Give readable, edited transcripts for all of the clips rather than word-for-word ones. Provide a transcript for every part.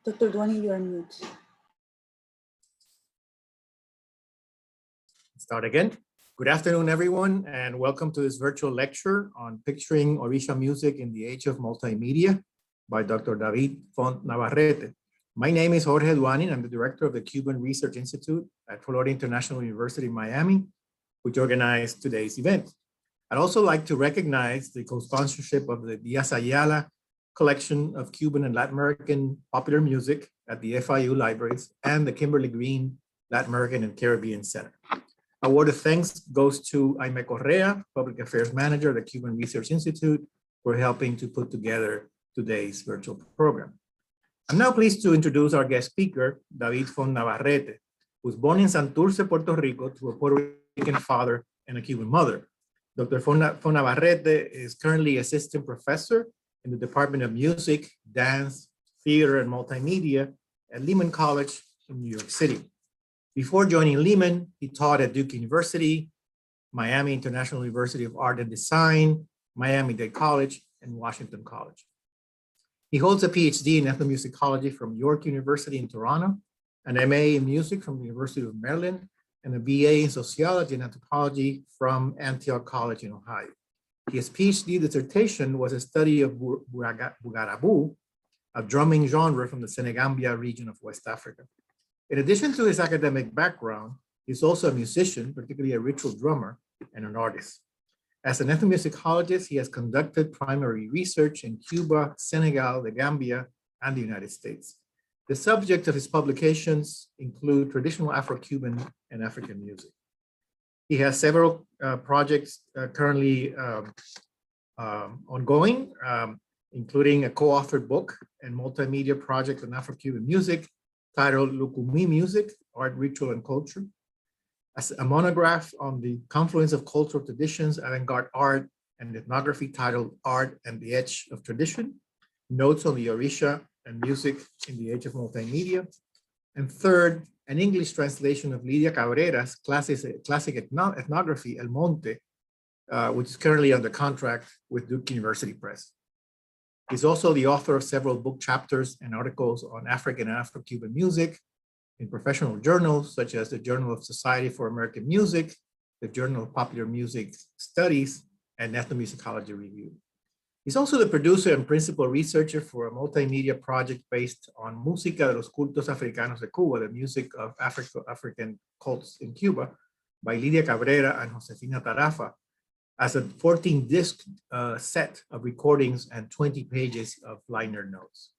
Dr. Duani, you are mute. Start again. Good afternoon, everyone, and welcome to this virtual lecture on picturing Orisha music in the age of multimedia by Dr. David Font-Navarrete. My name is Jorge Duani. I'm the director of the Cuban Research Institute at Florida International University, Miami, which organized today's event. I'd also like to recognize the co-sponsorship of the Díaz-Ayala Collection of Cuban and Latin American popular music at the FIU Libraries and the Kimberly Green Latin American and Caribbean Center. A word of thanks goes to Jaime Correa, Public Affairs Manager of the Cuban Research Institute, for helping to put together today's virtual program. I'm now pleased to introduce our guest speaker, David Font-Navarrete, who was born in Santurce, Puerto Rico, to a Puerto Rican father and a Cuban mother. Dr. Font-Navarrete is currently assistant professor in the Department of Music, Dance, Theater, and Multimedia at Lehman College in New York City. Before joining Lehman, he taught at Duke University, Miami International University of Art and Design, Miami-Dade College, and Washington College. He holds a PhD in ethnomusicology from York University in Toronto, an MA in music from the University of Maryland, and a BA in sociology and anthropology from Antioch College in Ohio. His PhD dissertation was a study of Bugarabu, a drumming genre from the Senegambia region of West Africa. In addition to his academic background, he's also a musician, particularly a ritual drummer, and an artist. As an ethnomusicologist, he has conducted primary research in Cuba, Senegal, the Gambia, and the United States. The subject of his publications include traditional Afro-Cuban and African music. He has several projects currently ongoing, including a co-authored book and multimedia project on Afro-Cuban music titled Lukumi Music, Art, Ritual, and Culture, as a monograph on the confluence of cultural traditions, avant-garde art, and ethnography titled Art and the Edge of Tradition, notes on the Orisha and music in the age of multimedia, and third, an English translation of Lidia Cabrera's classic ethnography, El Monte, which is currently under contract with Duke University Press. He's also the author of several book chapters and articles on African and Afro-Cuban music in professional journals, such as the Journal of Society for American Music, the Journal of Popular Music Studies, and Ethnomusicology Review. He's also the producer and principal researcher for a multimedia project based on Música de los Cultos Africanos de Cuba, the music of African cults in Cuba, by Lidia Cabrera and Josefina Tarafa, as a 14-disc set of recordings and 20 pages of liner notes.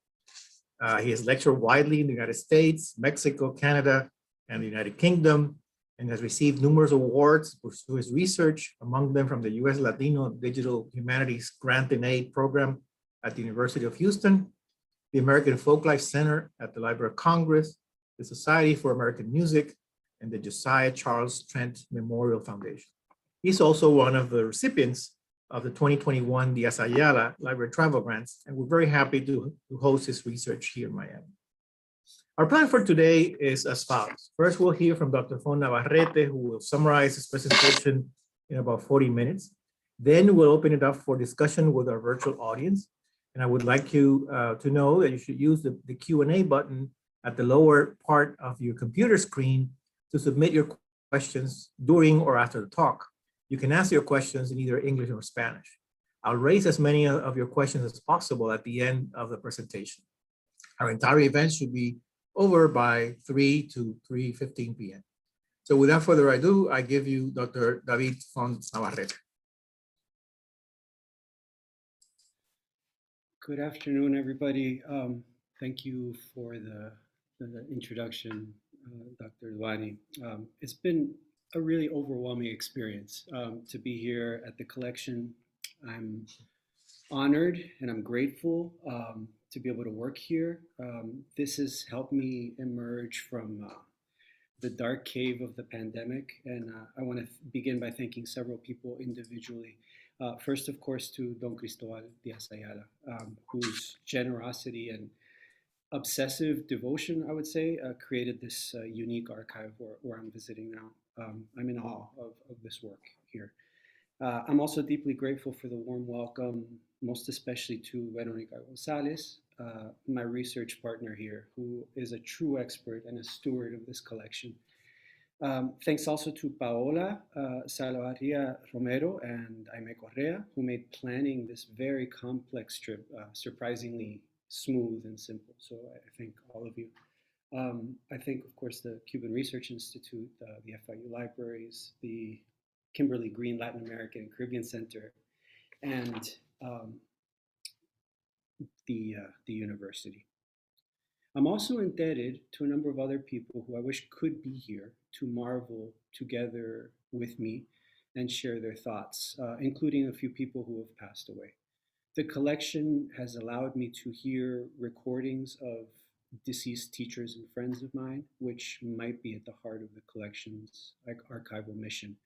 He has lectured widely in the United States, Mexico, Canada, and the United Kingdom, and has received numerous awards for his research, among them from the U.S. Latino Digital Humanities Grant and Aid Program at the University of Houston, the American Folklife Center at the Library of Congress, the Society for American Music, and the Josiah Charles Trent Memorial Foundation. He's also one of the recipients of the 2021 Díaz-Ayala Library Travel Grants, and we're very happy to host his research here in Miami. Our plan for today is as follows. First, we'll hear from Dr. Font-Navarrete, who will summarize his presentation in about 40 minutes. Then we'll open it up for discussion with our virtual audience. And I would like you to know that you should use the Q&A button at the lower part of your computer screen to submit your questions during or after the talk. You can ask your questions in either English or Spanish. I'll raise as many of your questions as possible at the end of the presentation. Our entire event should be over by 3 to 3:15 p.m. So without further ado, I give you Dr. David Font-Navarrete. Good afternoon, everybody. Thank you for the introduction, Dr. Duani. It's been a really overwhelming experience to be here at the collection. I'm honored and I'm grateful to be able to work here. This has helped me emerge from the dark cave of the pandemic, and I want to begin by thanking several people individually. First, of course, to Don Cristobal Díaz-Ayala, whose generosity and obsessive devotion, I would say, created this unique archive where I'm visiting now. I'm in awe of this work here. I'm also deeply grateful for the warm welcome, most especially to Veronica Gonzalez, my research partner here, who is a true expert and a steward of this collection. Thanks also to Paola Salavarria Romero and Jaime Correa, who made planning this very complex trip surprisingly smooth and simple. So I thank all of you. I think, of course, the Cuban Research Institute, the FIU Libraries, the Kimberly Green Latin American and Caribbean Center, and the university. I'm also indebted to a number of other people who I wish could be here to marvel together with me and share their thoughts, including a few people who have passed away. The collection has allowed me to hear recordings of deceased teachers and friends of mine, which might be at the heart of the collection's archival mission,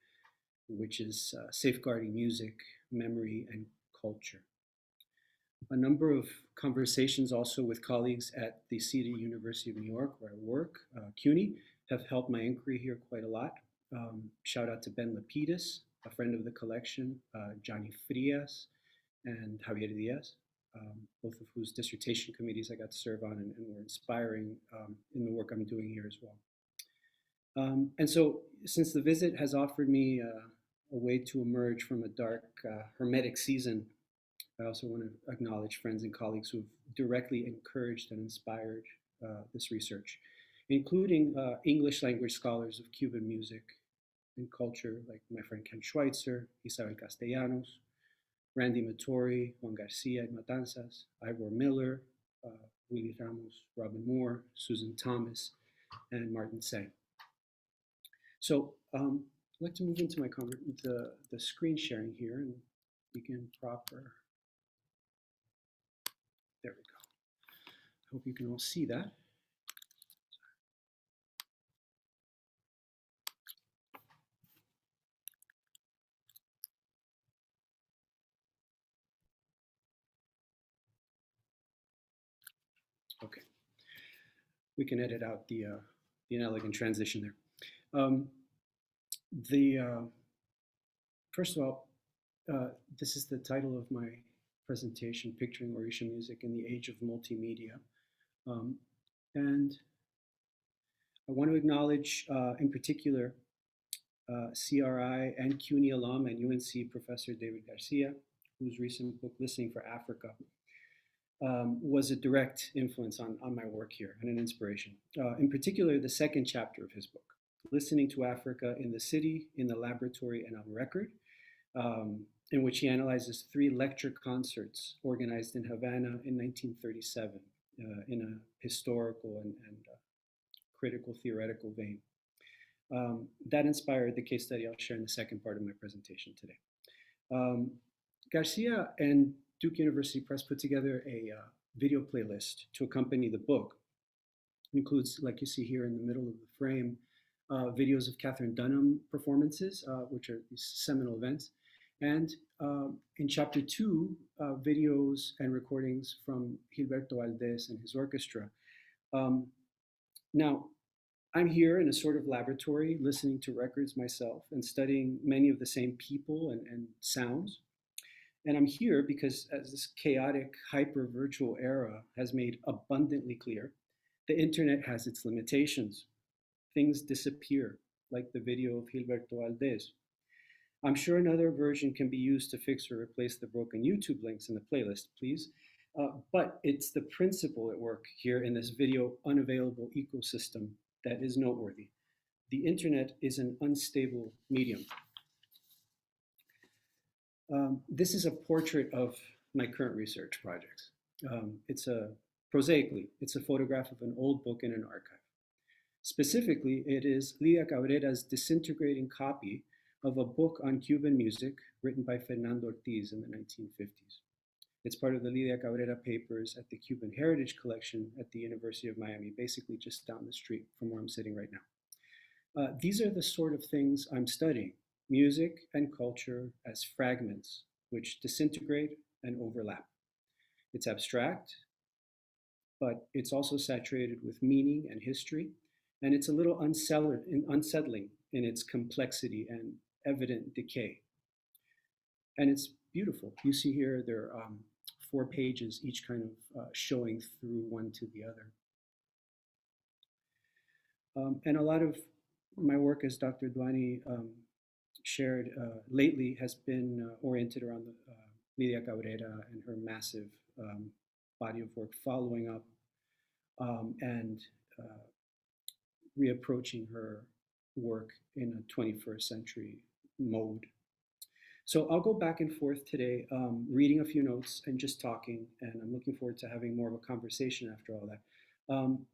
which is safeguarding music, memory, and culture. A number of conversations also with colleagues at the City University of New York, where I work, CUNY, have helped my inquiry here quite a lot. Shout out to Ben Lapidus, a friend of the collection, Johnny Frias, and Javier Diaz, both of whose dissertation committees I got to serve on and were inspiring in the work I'm doing here as well. And so, since the visit has offered me a way to emerge from a dark, hermetic season, I also want to acknowledge friends and colleagues who have directly encouraged and inspired this research, including English language scholars of Cuban music and culture, like my friend Ken Schweitzer, Isabel Castellanos, Randy Mattori, Juan Garcia at Matanzas, Ivor Miller, Willie Ramos, Robin Moore, Susan Thomas, and Martin Tseng. So I'd like to move into the screen sharing here and begin proper. There we go. I hope you can all see that. Okay. We can edit out the inelegant transition there. First of all, this is the title of my presentation, Picturing Orisha Music in the Age of Multimedia. And I want to acknowledge, in particular, CRI and CUNY alum and UNC professor David Garcia, whose recent book, Listening for Africa, was a direct influence on my work here and an inspiration. In particular, the second chapter of his book, Listening to Africa in the City, in the Laboratory, and on Record, in which he analyzes 3 lecture concerts organized in Havana in 1937 in a historical and critical theoretical vein. That inspired the case study I'll share in the second part of my presentation today. Garcia and Duke University Press put together a video playlist to accompany the book. It includes, like you see here in the middle of the frame, videos of Catherine Dunham performances, which are these seminal events. And in chapter 2, videos and recordings from Gilberto Valdés and his orchestra. Now, I'm here in a sort of laboratory listening to records myself and studying many of the same people and sounds. And I'm here because as this chaotic, hyper-virtual era has made abundantly clear, the internet has its limitations. Things disappear, like the video of Gilberto Valdés. I'm sure another version can be used to fix or replace the broken YouTube links in the playlist, please. But it's the principle at work here in this video unavailable ecosystem that is noteworthy. The internet is an unstable medium. This is a portrait of my current research projects. Prosaically, it's a photograph of an old book in an archive. Specifically, it is Lidia Cabrera's disintegrating copy of a book on Cuban music written by Fernando Ortiz in the 1950s. It's part of the Lidia Cabrera papers at the Cuban Heritage Collection at the University of Miami, basically just down the street from where I'm sitting right now. These are the sort of things I'm studying, music and culture as fragments which disintegrate and overlap. It's abstract, but it's also saturated with meaning and history, and it's a little unsettling in its complexity and evident decay. And it's beautiful. You see here there are 4 pages, each kind of showing through one to the other. And a lot of my work, as Dr. Dwani shared lately, has been oriented around Lidia Cabrera and her massive body of work, following up and reapproaching her work in a 21st century mode. So I'll go back and forth today, reading a few notes and just talking, and I'm looking forward to having more of a conversation after all that.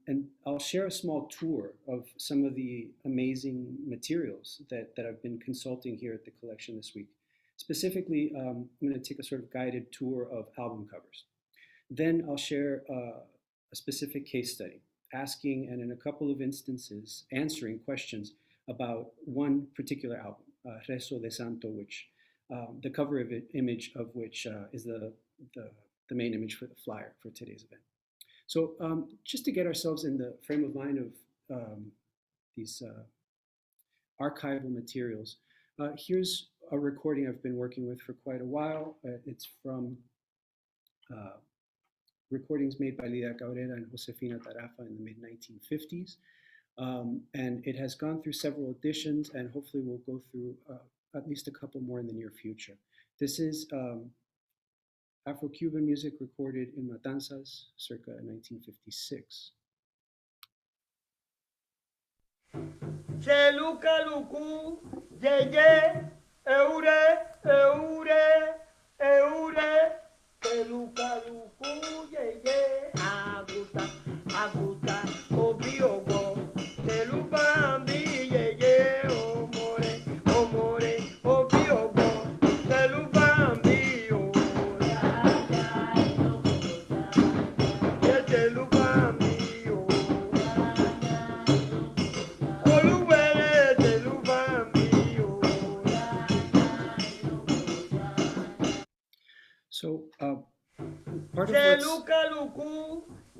And I'll share a small tour of some of the amazing materials that I've been consulting here at the collection this week. Specifically, I'm going to take a sort of guided tour of album covers. Then I'll share a specific case study, asking, and in a couple of instances, answering questions about one particular album, Rezo de Santo, which the cover of it, image of which is the main image for the flyer for today's event. So just to get ourselves in the frame of mind of these archival materials, here's a recording I've been working with for quite a while. It's from recordings made by Lidia Cabrera and Josefina Tarafa in the mid-1950s. And it has gone through several editions, and hopefully we'll go through at least a couple more in the near future. This is Afro-Cuban music recorded in Matanzas, circa 1956. Cheluka luku, yeye, eure, eure, eure. Cheluka luku, yeye, aguta, aguta, obiogo. Cheluka ambi, yeye, omore, omore, obiogo. Cheluka ambi, ye cheluka ambi, oluwele cheluka ambi. So part of what's... Cheluka luku,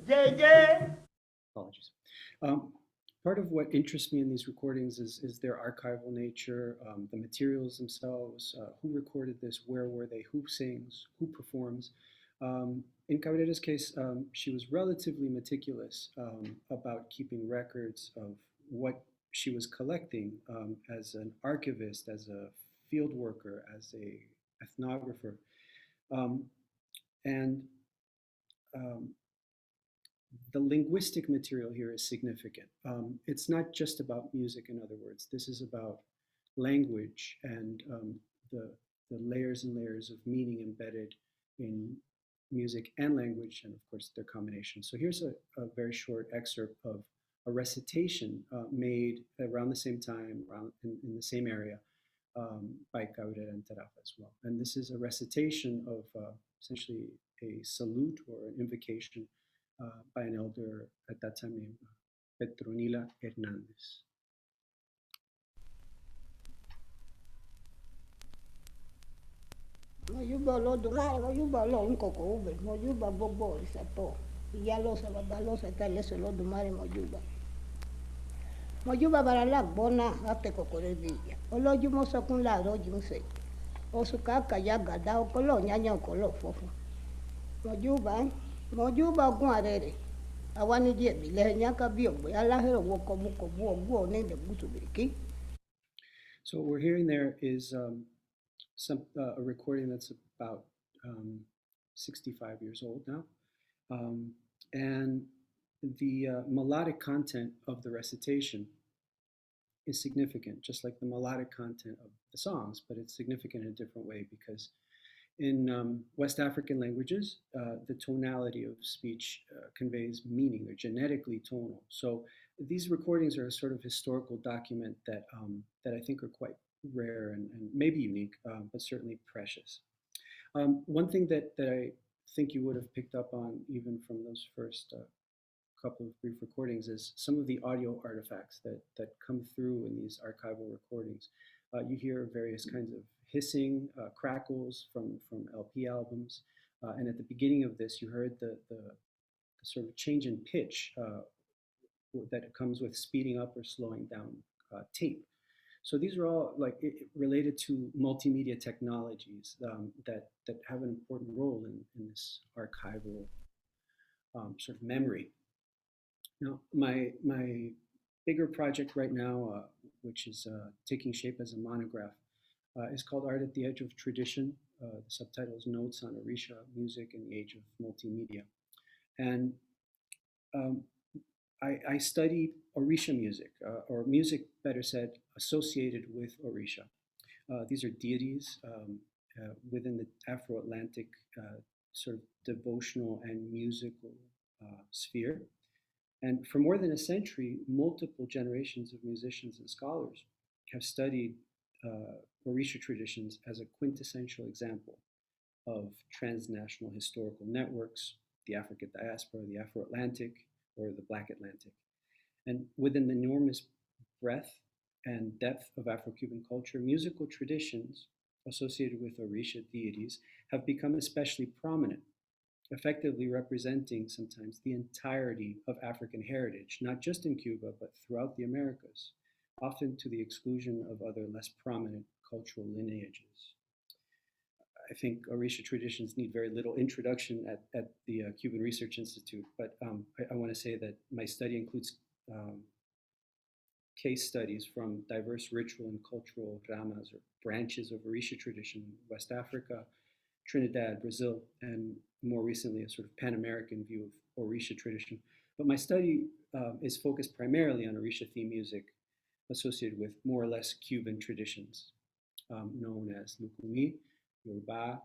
yeye. Apologies. Part of what interests me in these recordings is their archival nature, the materials themselves, who recorded this, where were they, who sings, who performs. In Cabrera's case, she was relatively meticulous about keeping records of what she was collecting as an archivist, as a field worker, as a ethnographer. The linguistic material here is significant. It's not just about music, in other words. This is about language and the layers and layers of meaning embedded in music and language, and of course their combination. So here's a very short excerpt of a recitation made around the same time, in the same area, by Cabrera and Tarafa as well. And this is a recitation of essentially a salute or an invocation by an elder at that time named Petronila Hernandez. Moyuba lo dumare, moyuba lo un coco ube, moyuba bobo isapo. Y ya lo se va a lo se tal eso lo dumare moyuba. Moyuba para la bona ate coco de villa. O lo yumo so con la do yunse. O su caca ya gada o colo ñaña o colo fofo. Moyuba, moyuba guarere. Awani je bile nyaka bio bo ala hero wo ko buko bo ne de butu biki. So what we're hearing there is a recording that's about 65 years old now. And the melodic content of the recitation is significant, just like the melodic content of the songs, but it's significant in a different way because in West African languages, the tonality of speech conveys meaning. They're genetically tonal. So these recordings are a sort of historical document that I think are quite rare and maybe unique, but certainly precious. One thing that I think you would have picked up on even from those first couple of brief recordings is some of the audio artifacts that come through in these archival recordings. You hear various kinds of hissing, crackles from LP albums. And at the beginning of this, you heard the sort of change in pitch that comes with speeding up or slowing down tape. So these are all like related to multimedia technologies that have an important role in this archival sort of memory. Now, my bigger project right now, which is taking shape as a monograph, is called Art at the Edge of Tradition. The subtitle is Notes on Orisha Music in the Age of Multimedia. And I studied Orisha music, or music, better said, associated with Orisha. These are deities within the Afro-Atlantic sort of devotional and musical sphere. And for more than a century, multiple generations of musicians and scholars have studied Orisha traditions as a quintessential example of transnational historical networks, the African diaspora, the Afro-Atlantic, or the Black Atlantic. And within the enormous breadth and depth of Afro-Cuban culture, musical traditions associated with Orisha deities have become especially prominent, effectively representing sometimes the entirety of African heritage, not just in Cuba, but throughout the Americas, often to the exclusion of other less prominent cultural lineages. I think Orisha traditions need very little introduction at the Cuban Research Institute, but I want to say that my study includes case studies from diverse ritual and cultural ramas or branches of Orisha tradition in West Africa, Trinidad, Brazil, and more recently a sort of Pan-American view of Orisha tradition. But my study is focused primarily on Orisha theme music associated with more or less Cuban traditions, known as Lukumi, Yoruba,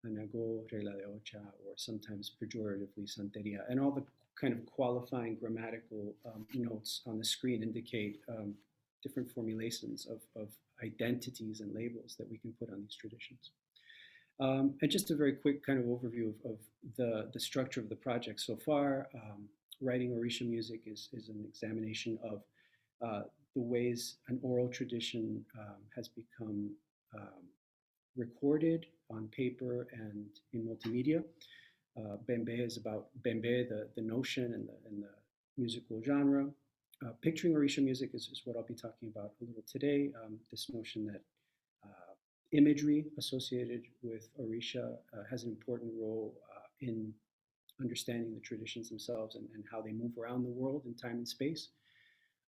Anago, Regla de Ocha, or sometimes pejoratively Santeria. And all the kind of qualifying grammatical notes on the screen indicate different formulations of identities and labels that we can put on these traditions. And just a very quick kind of overview of the structure of the project so far. Writing Orisha music is an examination of the ways an oral tradition has become recorded on paper and in multimedia. Bembe is about Bembe, the notion and the musical genre. Picturing Orisha music is what I'll be talking about a little today. This notion that imagery associated with Orisha has an important role in understanding the traditions themselves and how they move around the world in time and space.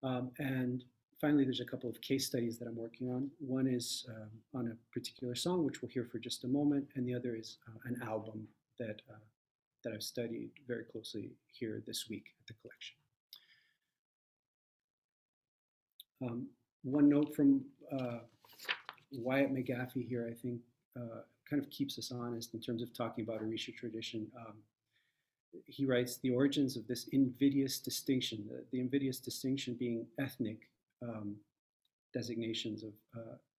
And finally, there's a couple of case studies that I'm working on. One is on a particular song, which we'll hear for just a moment, and the other is an album that I've studied very closely here this week at the collection. One note from Wyatt McGaffey here, I think, kind of keeps us honest in terms of talking about Orisha tradition. He writes, the origins of this invidious distinction, the invidious distinction being ethnic designations of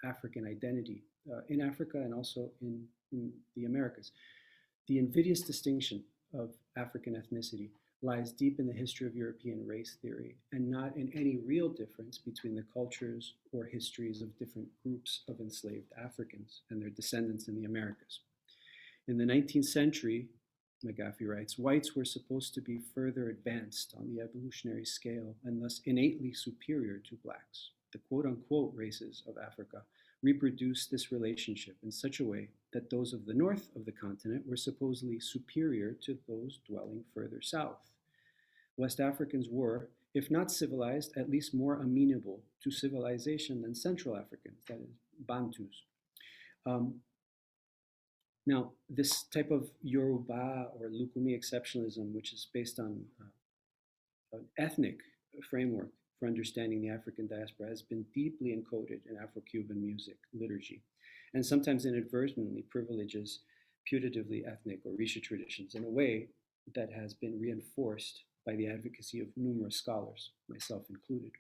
African identity in Africa and also in the Americas. The invidious distinction of African ethnicity lies deep in the history of European race theory and not in any real difference between the cultures or histories of different groups of enslaved Africans and their descendants in the Americas. In the 19th century, McGaffey writes, whites were supposed to be further advanced on the evolutionary scale and thus innately superior to blacks. The quote-unquote races of Africa reproduced this relationship in such a way that those of the north of the continent were supposedly superior to those dwelling further south. West Africans were, if not civilized, at least more amenable to civilization than Central Africans, that is, Bantus. Now, this type of Yoruba or Lukumi exceptionalism, which is based on an ethnic framework for understanding the African diaspora, has been deeply encoded in Afro-Cuban music, liturgy, and sometimes inadvertently privileges putatively ethnic or Orisha traditions in a way that has been reinforced by the advocacy of numerous scholars, myself included.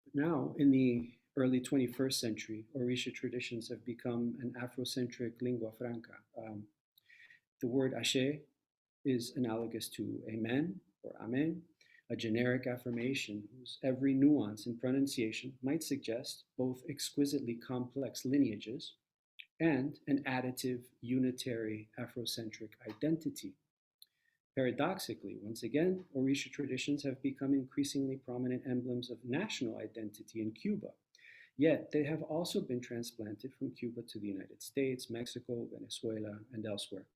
But now, in the early 21st century, Orisha traditions have become an Afrocentric lingua franca. The word ashe is analogous to amen or amen, a generic affirmation whose every nuance in pronunciation might suggest both exquisitely complex lineages and an additive, unitary Afrocentric identity. Paradoxically, once again, Orisha traditions have become increasingly prominent emblems of national identity in Cuba, Yet they have also been transplanted from Cuba to the United States, Mexico, Venezuela, and elsewhere,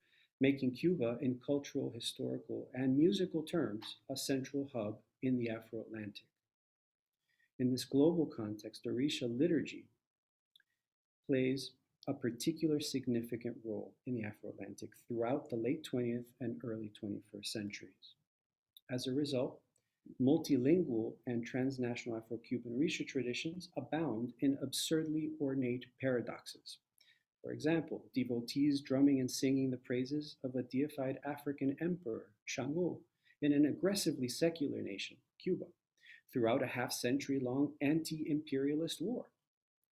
making Cuba, in cultural, historical, and musical terms, a central hub in the Afro-Atlantic. In this global context, Orisha liturgy plays a particular significant role in the Afro-Atlantic throughout the late 20th and early 21st centuries. As a result, multilingual and transnational Afro-Cuban Orisha traditions abound in absurdly ornate paradoxes. For example, devotees drumming and singing the praises of a deified African emperor, Shango, in an aggressively secular nation, Cuba, throughout a half-century long anti-imperialist war.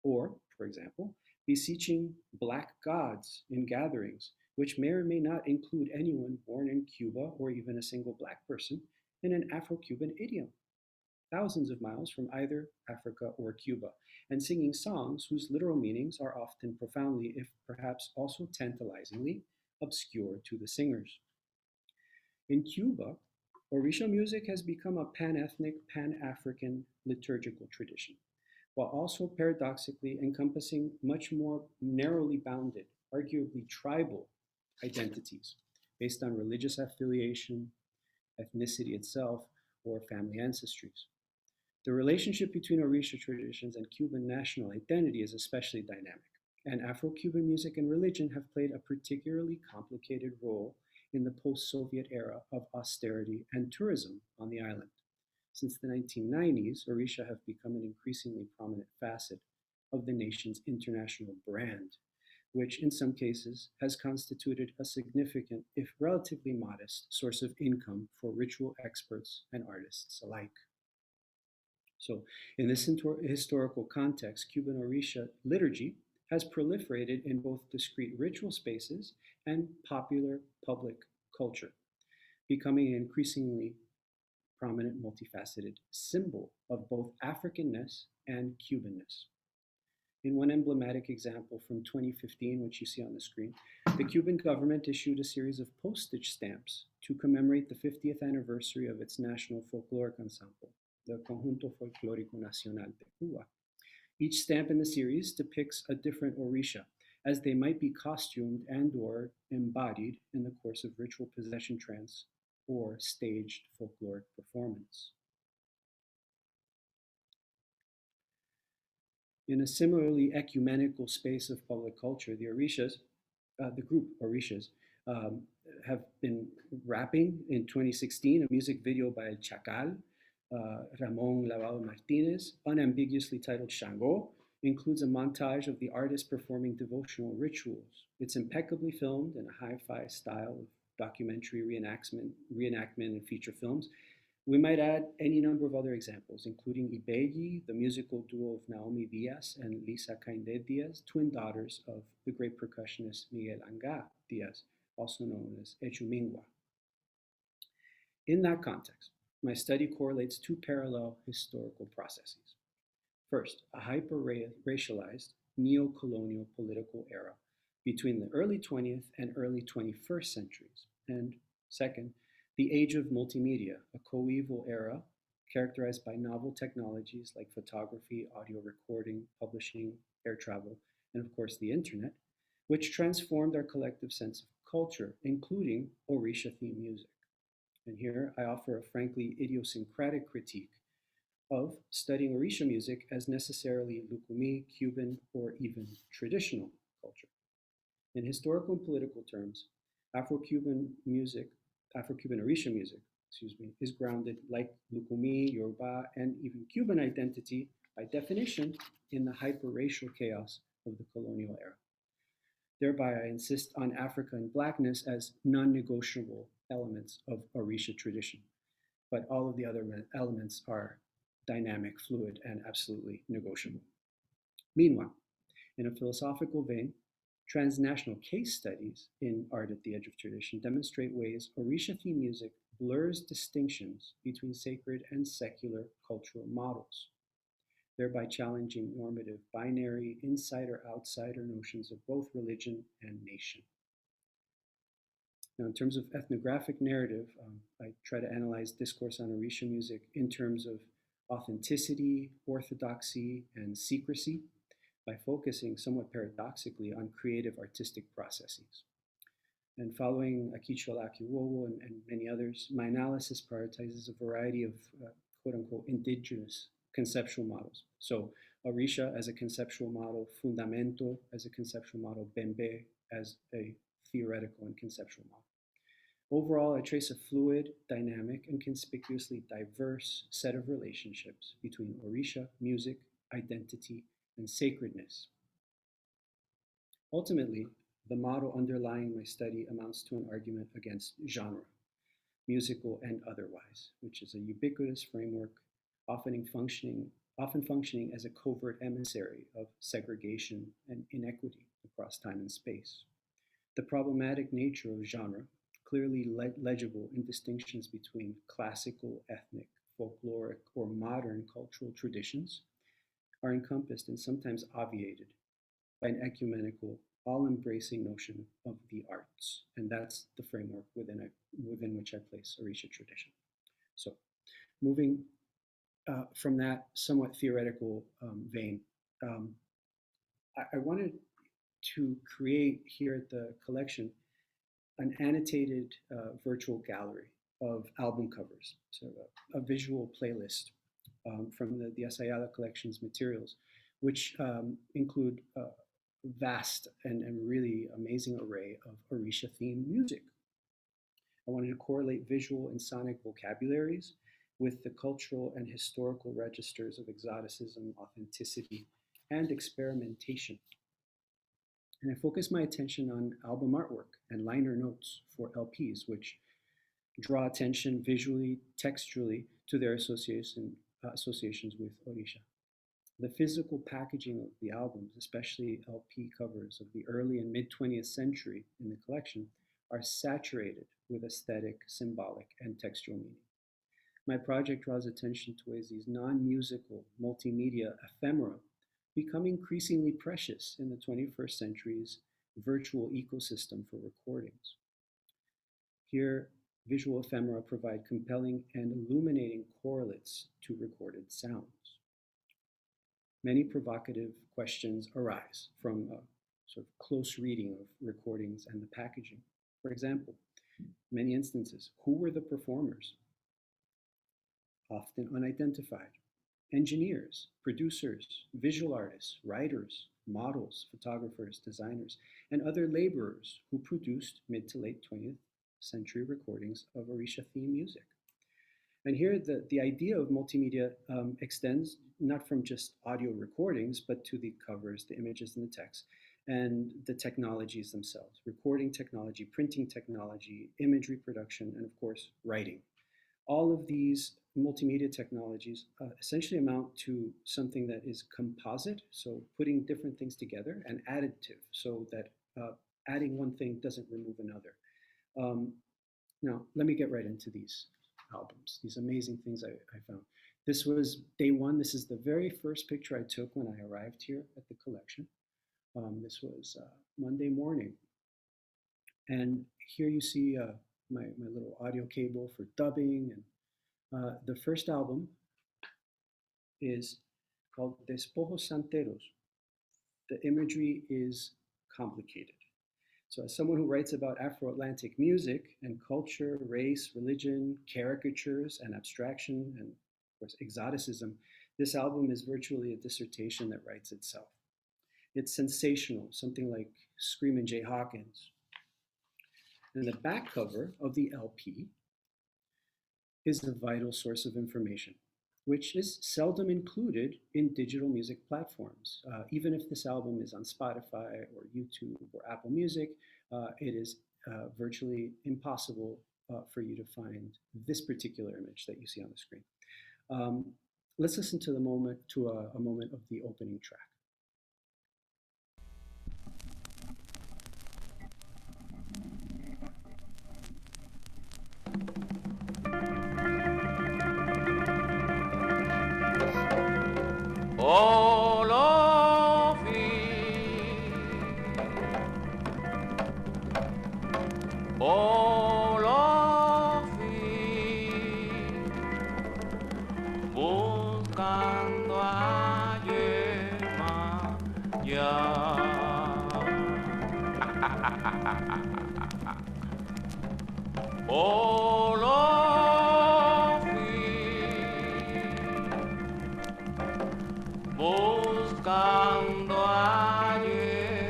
Or, for example, beseeching black gods in gatherings, which may or may not include anyone born in Cuba or even a single black person, in an Afro-Cuban idiom, thousands of miles from either Africa or Cuba, and singing songs whose literal meanings are often profoundly, if perhaps also tantalizingly, obscure to the singers. In Cuba, Orisha music has become a pan-ethnic, pan-African liturgical tradition, while also paradoxically encompassing much more narrowly bounded, arguably tribal identities based on religious affiliation, ethnicity itself, or family ancestries. The relationship between Orisha traditions and Cuban national identity is especially dynamic, and Afro-Cuban music and religion have played a particularly complicated role in the post-Soviet era of austerity and tourism on the island. Since the 1990s, Orisha have become an increasingly prominent facet of the nation's international brand, which in some cases has constituted a significant, if relatively modest, source of income for ritual experts and artists alike. So, in this historical context, Cuban Orisha liturgy has proliferated in both discrete ritual spaces and popular public culture, becoming an increasingly prominent, multifaceted symbol of both Africanness and Cubanness. In one emblematic example from 2015, which you see on the screen, the Cuban government issued a series of postage stamps to commemorate the 50th anniversary of its national folkloric ensemble, the Conjunto Folclórico Nacional de Cuba. Each stamp in the series depicts a different Orisha, as they might be costumed and/or embodied in the course of ritual possession trance or staged folkloric performance. In a similarly ecumenical space of public culture, the group Orishas, um, have been rapping in 2016 a music video by El Chacal, Ramon Lavado Martinez, unambiguously titled Shango, includes a montage of the artist performing devotional rituals. It's impeccably filmed in a hi-fi style of documentary reenactment and feature films. We might add any number of other examples, including Ibegi, the musical duo of Naomi Diaz and Lisa Caindé Diaz, twin daughters of the great percussionist Miguel Anga Diaz, also known as Echumingua. In that context, my study correlates two parallel historical processes. First, a hyper-racialized neo-colonial political era between the early 20th and early 21st centuries, and second, the age of multimedia, a coeval era characterized by novel technologies like photography, audio recording, publishing, air travel, and of course the internet, which transformed our collective sense of culture, including Orisha theme music. And here I offer a frankly idiosyncratic critique of studying Orisha music as necessarily Lukumi, Cuban, or even traditional culture. In historical and political terms, Afro-Cuban Orisha music, is grounded like Lukumi, Yoruba, and even Cuban identity by definition in the hyper-racial chaos of the colonial era. Thereby, I insist on Africa and Blackness as non-negotiable elements of Orisha tradition, but all of the other elements are dynamic, fluid, and absolutely negotiable. Meanwhile, in a philosophical vein, transnational case studies in Art at the Edge of Tradition demonstrate ways Orisha theme music blurs distinctions between sacred and secular cultural models, thereby challenging normative binary, insider-outsider notions of both religion and nation. Now, in terms of ethnographic narrative, I try to analyze discourse on Orisha music in terms of authenticity, orthodoxy, and secrecy by focusing somewhat paradoxically on creative artistic processes. And following Akicho Akiwowo and many others, my analysis prioritizes a variety of quote unquote indigenous conceptual models. So Orisha as a conceptual model, Fundamento as a conceptual model, Bembe as a theoretical and conceptual model. Overall, I trace a fluid, dynamic, and conspicuously diverse set of relationships between Orisha, music, identity, and sacredness. Ultimately, the model underlying my study amounts to an argument against genre, musical and otherwise, which is a ubiquitous framework often functioning as a covert emissary of segregation and inequity across time and space. The problematic nature of genre, clearly legible in distinctions between classical, ethnic, folkloric, or modern cultural traditions, are encompassed and sometimes obviated by an ecumenical, all-embracing notion of the arts. And that's the framework within which I place Orisha tradition. So moving from that somewhat theoretical vein, I wanted to create here at the collection an annotated virtual gallery of album covers, so a visual playlist from the Díaz-Ayala Collection's materials, which include a vast and really amazing array of Orisha-themed music. I wanted to correlate visual and sonic vocabularies with the cultural and historical registers of exoticism, authenticity, and experimentation. And I focused my attention on album artwork and liner notes for LPs, which draw attention visually, textually to their associations with Orisha. The physical packaging of the albums, especially LP covers of the early and mid-20th century in the collection, are saturated with aesthetic, symbolic, and textual meaning. My project draws attention to ways these non-musical multimedia ephemera become increasingly precious in the 21st century's virtual ecosystem for recordings. Here, visual ephemera provide compelling and illuminating correlates to recorded sounds. Many provocative questions arise from a sort of close reading of recordings and the packaging. For example, many instances, who were the performers? Often unidentified. Engineers, producers, visual artists, writers, models, photographers, designers, and other laborers who produced mid to late 20th century recordings of Orisha-themed music. And here the idea of multimedia extends not from just audio recordings, but to the covers, the images, and the text, and the technologies themselves, recording technology, printing technology, imagery production, and of course, writing. All of these multimedia technologies essentially amount to something that is composite, so putting different things together, and additive, so that adding one thing doesn't remove another. Now, let me get right into these albums, these amazing things I found. This was day one. This is the very first picture I took when I arrived here at the collection. This was Monday morning. And here you see my little audio cable for dubbing. And the first album is called Despojos Santeros. The imagery is complicated. So as someone who writes about Afro-Atlantic music and culture, race, religion, caricatures, and abstraction, and of course exoticism, this album is virtually a dissertation that writes itself. It's sensational, something like Screamin' Jay Hawkins. And the back cover of the LP is a vital source of information, which is seldom included in digital music platforms. Even if this album is on Spotify or YouTube or Apple Music, it is virtually impossible for you to find this particular image that you see on the screen. Let's listen to a moment of the opening track. Oh, lo fui buscando a Yemaya.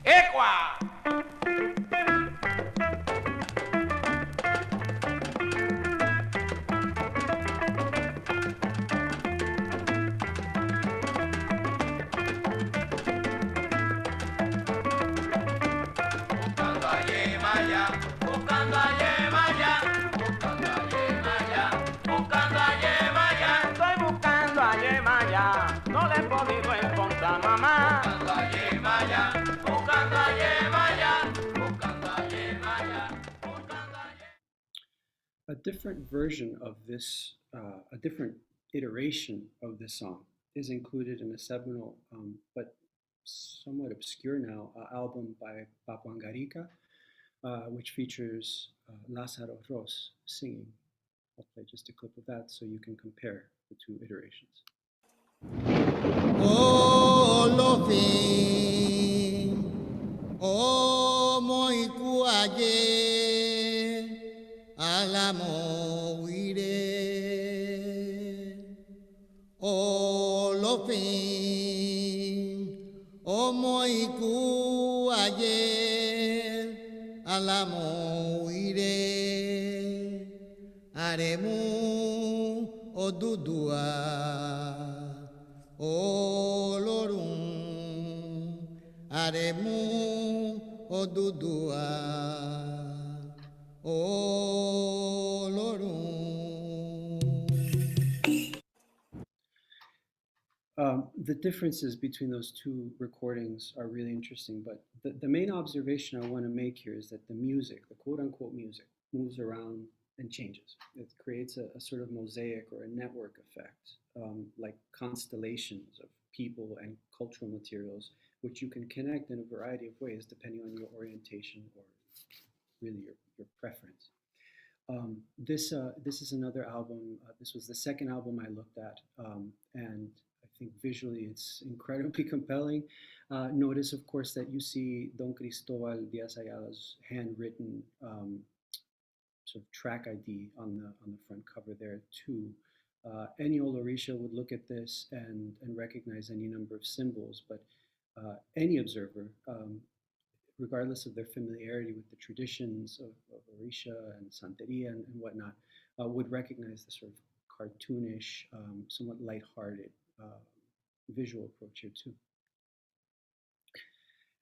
¡Ecua! Buscando a Yemaya, buscando a Yemaya, buscando a Yemaya, buscando a Yemaya. Estoy buscando a Yemaya, no le he podido encontrar, mamá. Buscando a Yemaya, buscando a Yemaya, buscando a Yemaya, buscando a Yemaya. A different version of this, a different iteration of this song is included in a seminal, but somewhat obscure now, album by Papuangarica, which features Lázaro Ros singing. I'll play just a clip of that so you can compare the two iterations. Oh, Lofin, oh, moi kuaye, alamo ire. Oh, Lofin, oh, moi kuaye, alamo ire. Aremu odudua. Olorun aremu odudua olorun. The differences between those two recordings are really interesting, but the main observation I want to make here is that the music, the quote-unquote music, moves around and changes. It creates a sort of mosaic or a network effect, like constellations of people and cultural materials, which you can connect in a variety of ways depending on your orientation or really your preference. This is another album. This was the second album I looked at, and I think visually it's incredibly compelling. Notice, of course, that you see Don Cristobal Díaz-Ayala's handwritten sort of track ID on the front cover there too. Any old Orisha would look at this and recognize any number of symbols, but any observer, regardless of their familiarity with the traditions of Orisha and Santeria and whatnot, would recognize the sort of cartoonish, somewhat lighthearted visual approach here too.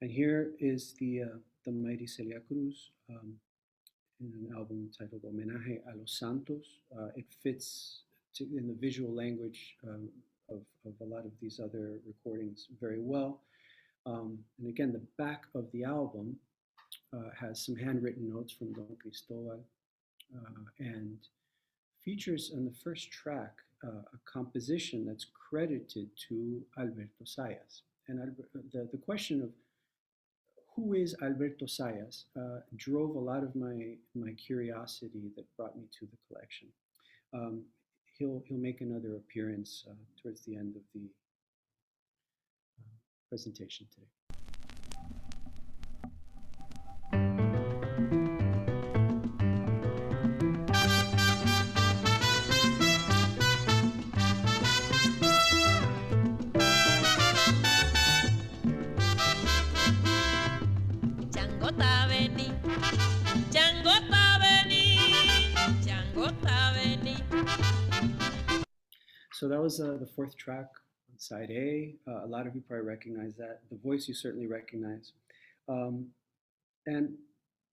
And here is the mighty Celia Cruz in an album titled Homenaje a los Santos. It fits in the visual language of a lot of these other recordings very well. And again, the back of the album has some handwritten notes from Don Cristobal and features on the first track a composition that's credited to Alberto Sayas. And the question of who is Alberto Sayas drove a lot of my curiosity that brought me to the collection. He'll make another appearance towards the end of the presentation today. So that was the fourth track on side A. A lot of you probably recognize that. The voice you certainly recognize. And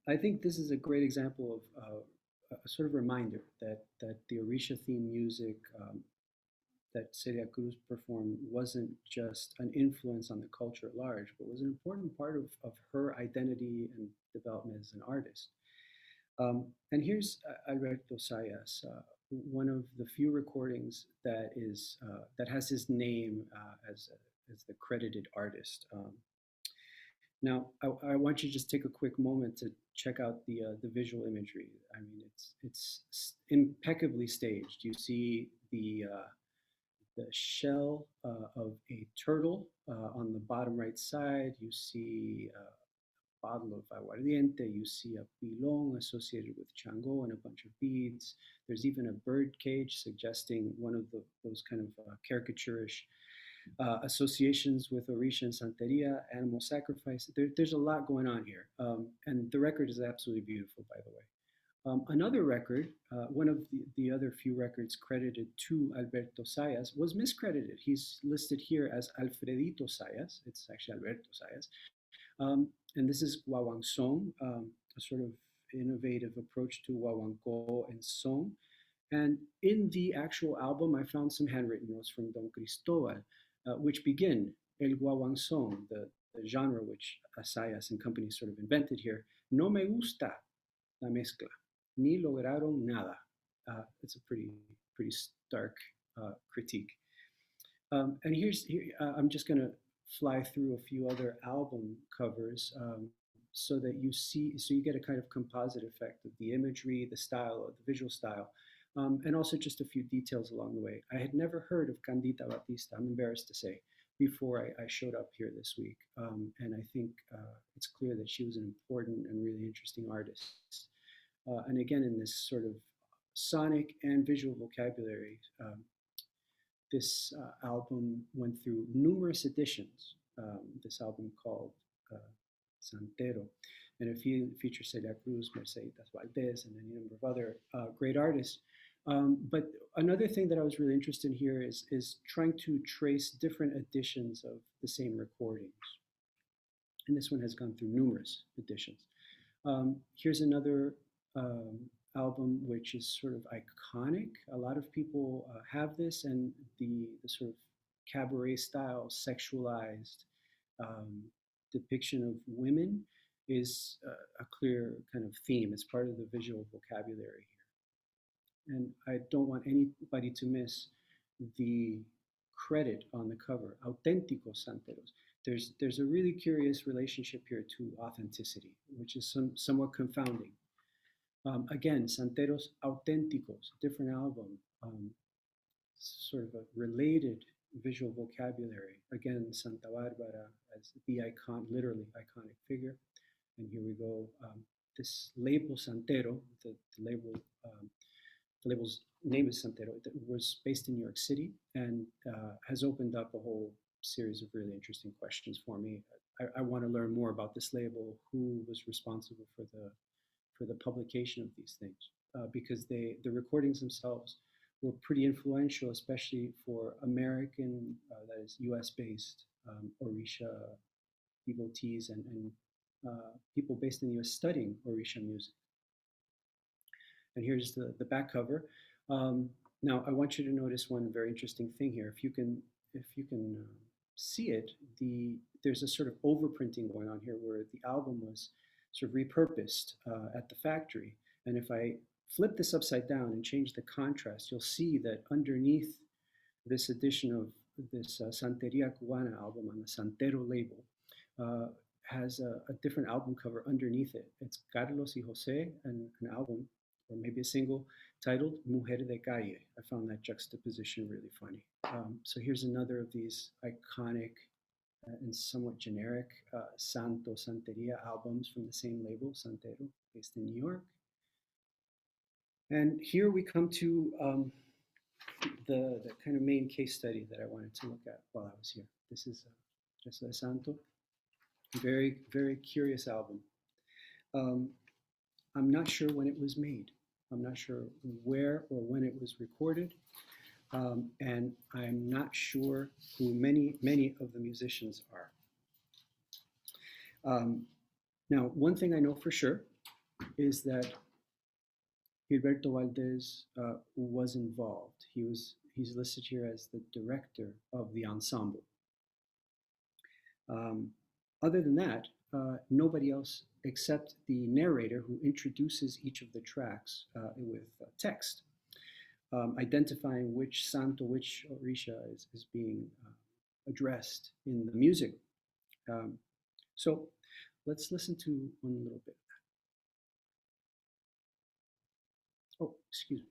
I think this is a great example of a sort of reminder that the Orisha theme music that Celia Cruz performed wasn't just an influence on the culture at large, but was an important part of her identity and development as an artist. And here's Alberto Sayas, one of the few recordings that has his name as the credited artist. Now, I want you to just take a quick moment to check out the visual imagery. I mean, it's impeccably staged. You see the the shell of a turtle. On the bottom right side, you see a bottle of aguardiente, you see a pilon associated with Chango and a bunch of beads. There's even a bird cage suggesting one of those kind of caricaturish associations with Orisha and Santeria, animal sacrifice. There's a lot going on here. And the record is absolutely beautiful, by the way. Another record, one of the other few records credited to Alberto Sayas, was miscredited. He's listed here as Alfredito Sayas. It's actually Alberto Sayas. And this is Guaguansong, a sort of innovative approach to Guaguancó and song. And in the actual album, I found some handwritten notes from Don Cristobal, which begin El Guaguansong, the genre which Sayas and company sort of invented here. No me gusta la mezcla, ni lograron nada. It's a pretty stark critique. And I'm just going to fly through a few other album covers so that you get a kind of composite effect of the imagery, the style, of the visual style, and also just a few details along the way. I had never heard of Candida Batista, I'm embarrassed to say, before I showed up here this week. And I think it's clear that she was an important and really interesting artist. And again, in this sort of sonic and visual vocabulary, this album went through numerous editions. This album called Santero, and it features Celia Cruz, Mercedes Valdez, and any number of other great artists. But another thing that I was really interested in here is trying to trace different editions of the same recordings. And this one has gone through numerous editions. Here's another album which is sort of iconic. A lot of people have this, and the sort of cabaret style, sexualized depiction of women is a clear kind of theme. It's part of the visual vocabulary here. And I don't want anybody to miss the credit on the cover, Auténticos Santeros. There's a really curious relationship here to authenticity, which is somewhat confounding. Again, Santeros Auténticos, different album, sort of a related visual vocabulary. Again, Santa Barbara as the icon, literally iconic figure. And here we go. This label Santero, the label's name is Santero. It was based in New York City and has opened up a whole series of really interesting questions for me. I want to learn more about this label, who was responsible for the publication of these things, because the recordings themselves were pretty influential, especially for American, that is US-based Orisha devotees and people based in the US studying Orisha music. And here's the back cover. Now I want you to notice one very interesting thing here. If you can see it, there's a sort of overprinting going on here where the album was sort of repurposed at the factory. And if I flip this upside down and change the contrast, you'll see that underneath this edition of this Santeria Cubana album on the Santero label has a different album cover underneath it. It's Carlos y Jose, and an album, or maybe a single, titled Mujer de Calle. I found that juxtaposition really funny. So here's another of these iconic and somewhat generic Santo Santeria albums from the same label, Santero, based in New York. And here we come to the kind of main case study that I wanted to look at while I was here. This is Jesuo de Santo, very, very curious album. I'm not sure when it was made. I'm not sure where or when it was recorded. And I'm not sure who many of the musicians are. Now, one thing I know for sure is that Gilberto Valdez was involved. He's listed here as the director of the ensemble. Other than that, nobody else except the narrator who introduces each of the tracks with text, identifying which santo, which Orisha is being addressed in the music. So let's listen to one little bit. Oh, excuse me.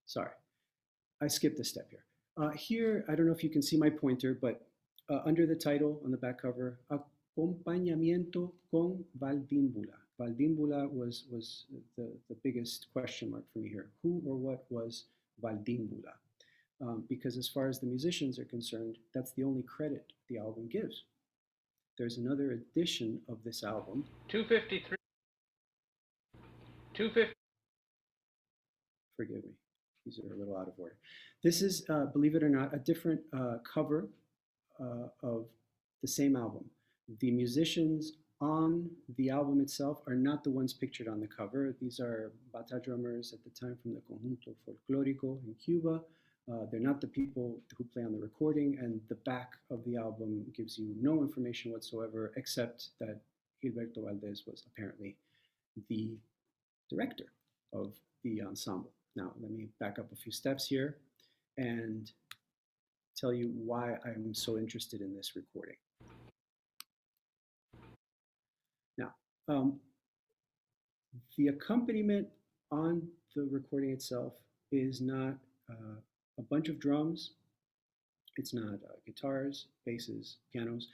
sorry, I skipped a step here. Here, I don't know if you can see my pointer, but under the title on the back cover, Acompañamiento con Valdímbula. Valdímbula was the biggest question mark for me here. Who or what was Valdímbula? Because as far as the musicians are concerned, that's the only credit the album gives. There's another edition of this album. 253. 250. Forgive me, these are a little out of order. This is, believe it or not, a different cover of the same album. The musicians on the album itself are not the ones pictured on the cover. These are bata drummers at the time from the Conjunto Folclórico in Cuba. They're not the people who play on the recording, and the back of the album gives you no information whatsoever except that Gilberto Valdés was apparently the director of the ensemble. Now, let me back up a few steps here and tell you why I'm so interested in this recording. Now, the accompaniment on the recording itself is not a bunch of drums. It's not guitars, basses, pianos.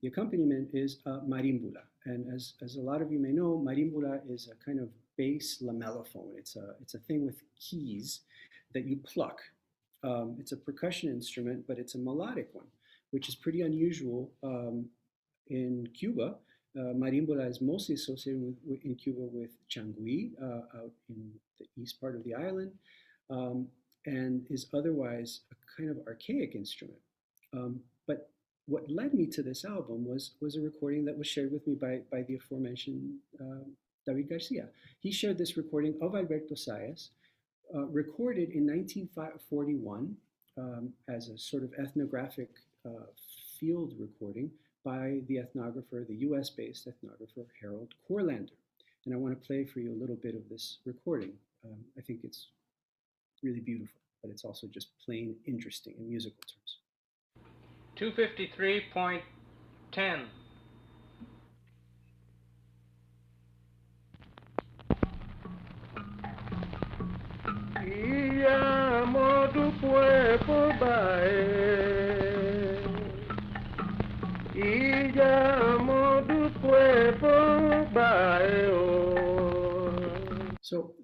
The accompaniment is marimbula. And as a lot of you may know, marimbula is a kind of bass lamellophone. It's a thing with keys that you pluck. It's a percussion instrument, but it's a melodic one, which is pretty unusual in Cuba. Marimbula is mostly associated in Cuba with changui out in the east part of the island, and is otherwise a kind of archaic instrument. But what led me to this album was a recording that was shared with me by the aforementioned David Garcia. He shared this recording of Alberto Zayas, recorded in 1941 as a sort of ethnographic field recording by the ethnographer, the US-based ethnographer, Harold Corlander. And I want to play for you a little bit of this recording. I think it's really beautiful, but it's also just plain interesting in musical terms. 253.10. Y amo tu cuerpo, bae. Y amo tu cuerpo, bae. So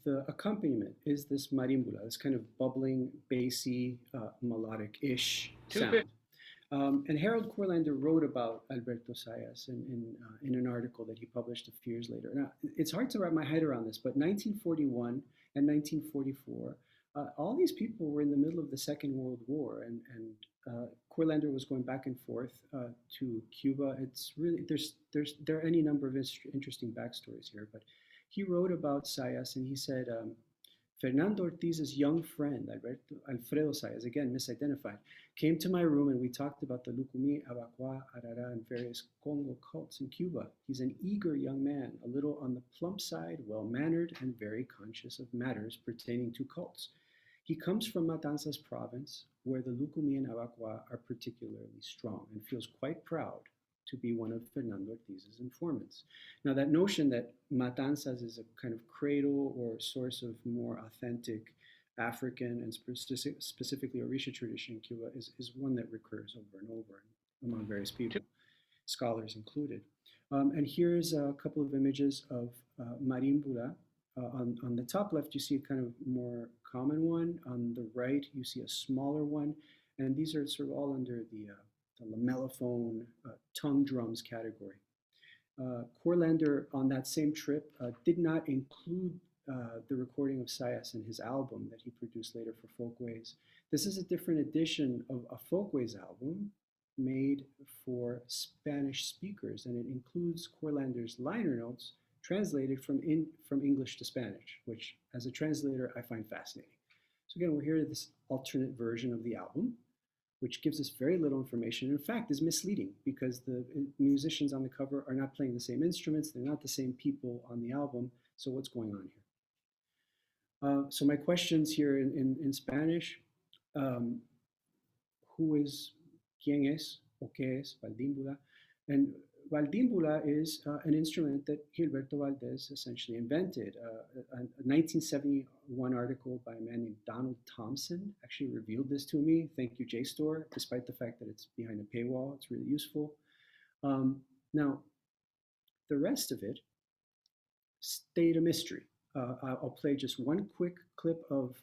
the accompaniment is this marimbula, this kind of bubbling, bassy, melodic-ish sound. And Harold Corlander wrote about Alberto Zayas in an article that he published a few years later. Now, it's hard to wrap my head around this, but 1941 and 1944, all these people were in the middle of the Second World War, and Corlander was going back and forth to Cuba. It's really, there are any number of interesting backstories here, but he wrote about Zayas, and he said, Fernando Ortiz's young friend, Alfredo Zayas, again misidentified, came to my room and we talked about the Lucumí, Abacua, Arara, and various Congo cults in Cuba. He's an eager young man, a little on the plump side, well-mannered, and very conscious of matters pertaining to cults. He comes from Matanzas province, where the Lucumí and Abacua are particularly strong, and feels quite proud to be one of Fernando Ortiz's informants. Now, that notion that Matanzas is a kind of cradle or source of more authentic African and specifically Orisha tradition in Cuba is one that recurs over and over among various people, scholars included. And here's a couple of images of marimbula. On the top left, you see a kind of more common one. On the right, you see a smaller one. And these are sort of all under the lamellophone tongue drums category. Corlander, on that same trip, did not include the recording of Zayas in his album that he produced later for Folkways. This is a different edition of a Folkways album made for Spanish speakers, and it includes Corlander's liner notes translated from English to Spanish, which, as a translator, I find fascinating. So again, we're here at this alternate version of the album, which gives us very little information. In fact, is misleading because the musicians on the cover are not playing the same instruments. They're not the same people on the album. So what's going on here? So my questions here in Spanish, who is, quién es, o qué es, Valdímbula? And Valdimbula is an instrument that Gilberto Valdés essentially invented. A 1971 article by a man named Donald Thompson actually revealed this to me. Thank you, JSTOR. Despite the fact that it's behind a paywall, it's really useful. Now, the rest of it stayed a mystery. I'll play just one quick clip of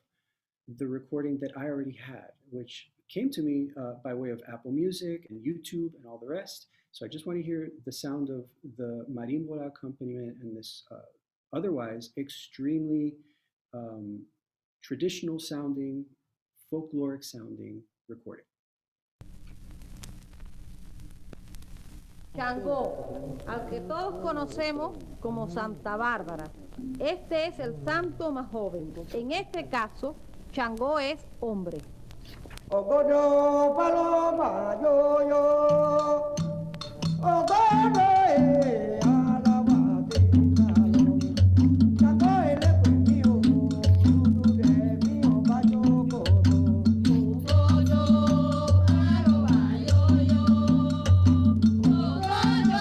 the recording that I already had, which came to me by way of Apple Music and YouTube and all the rest. So I just want to hear the sound of the marimbola accompaniment and this otherwise extremely traditional sounding, folkloric sounding recording. Changó, al que todos conocemos como Santa Bárbara. Este es el santo más joven. En este caso, Changó es hombre. Ogodo paloma yo yo, ogodo alabate calor, Chango ele pues mío, tú de mío bayo codo. Ogodo paloma yo yo, ogodo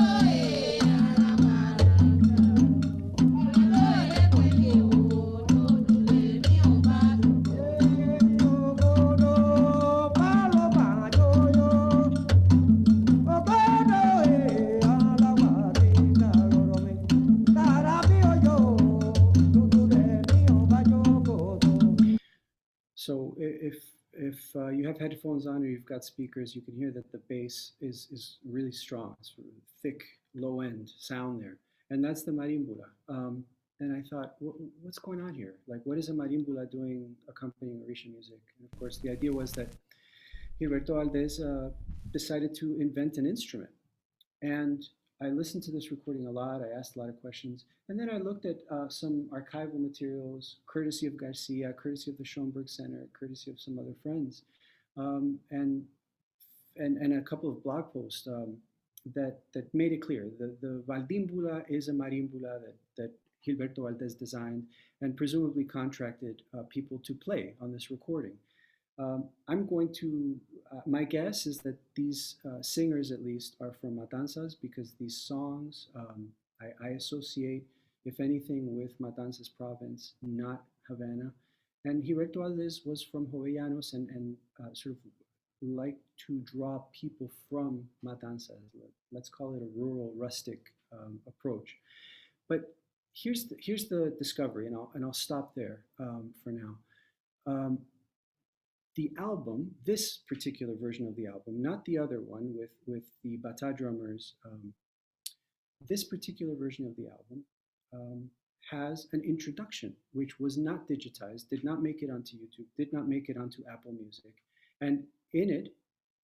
alabate calor, ele pues mío, tú de mío bayo So if you have headphones on or you've got speakers, you can hear that the bass is really strong. It's sort of thick, low end sound there. And that's the marimbula. And I thought, what's going on here? Like, what is a marimbula doing accompanying Orisha music? And of course, the idea was that Gilberto Valdés decided to invent an instrument. And I listened to this recording a lot. I asked a lot of questions. And then I looked at some archival materials, courtesy of Garcia, courtesy of the Schoenberg Center, courtesy of some other friends, and a couple of blog posts that made it clear. The Valdimbula is a marimbula that Gilberto Valdés designed and presumably contracted people to play on this recording. I'm going to, my guess is that these singers at least are from Matanzas, because these songs I associate, if anything, with Matanzas province, not Havana. And Gilberto Valdés was from Jovellanos and sort of liked to draw people from Matanzas. Let's call it a rural, rustic approach. But here's the discovery, and I'll stop there for now. The album, this particular version of the album, not the other one with the bata drummers, this particular version of the album has an introduction, which was not digitized, did not make it onto YouTube, did not make it onto Apple Music. And in it,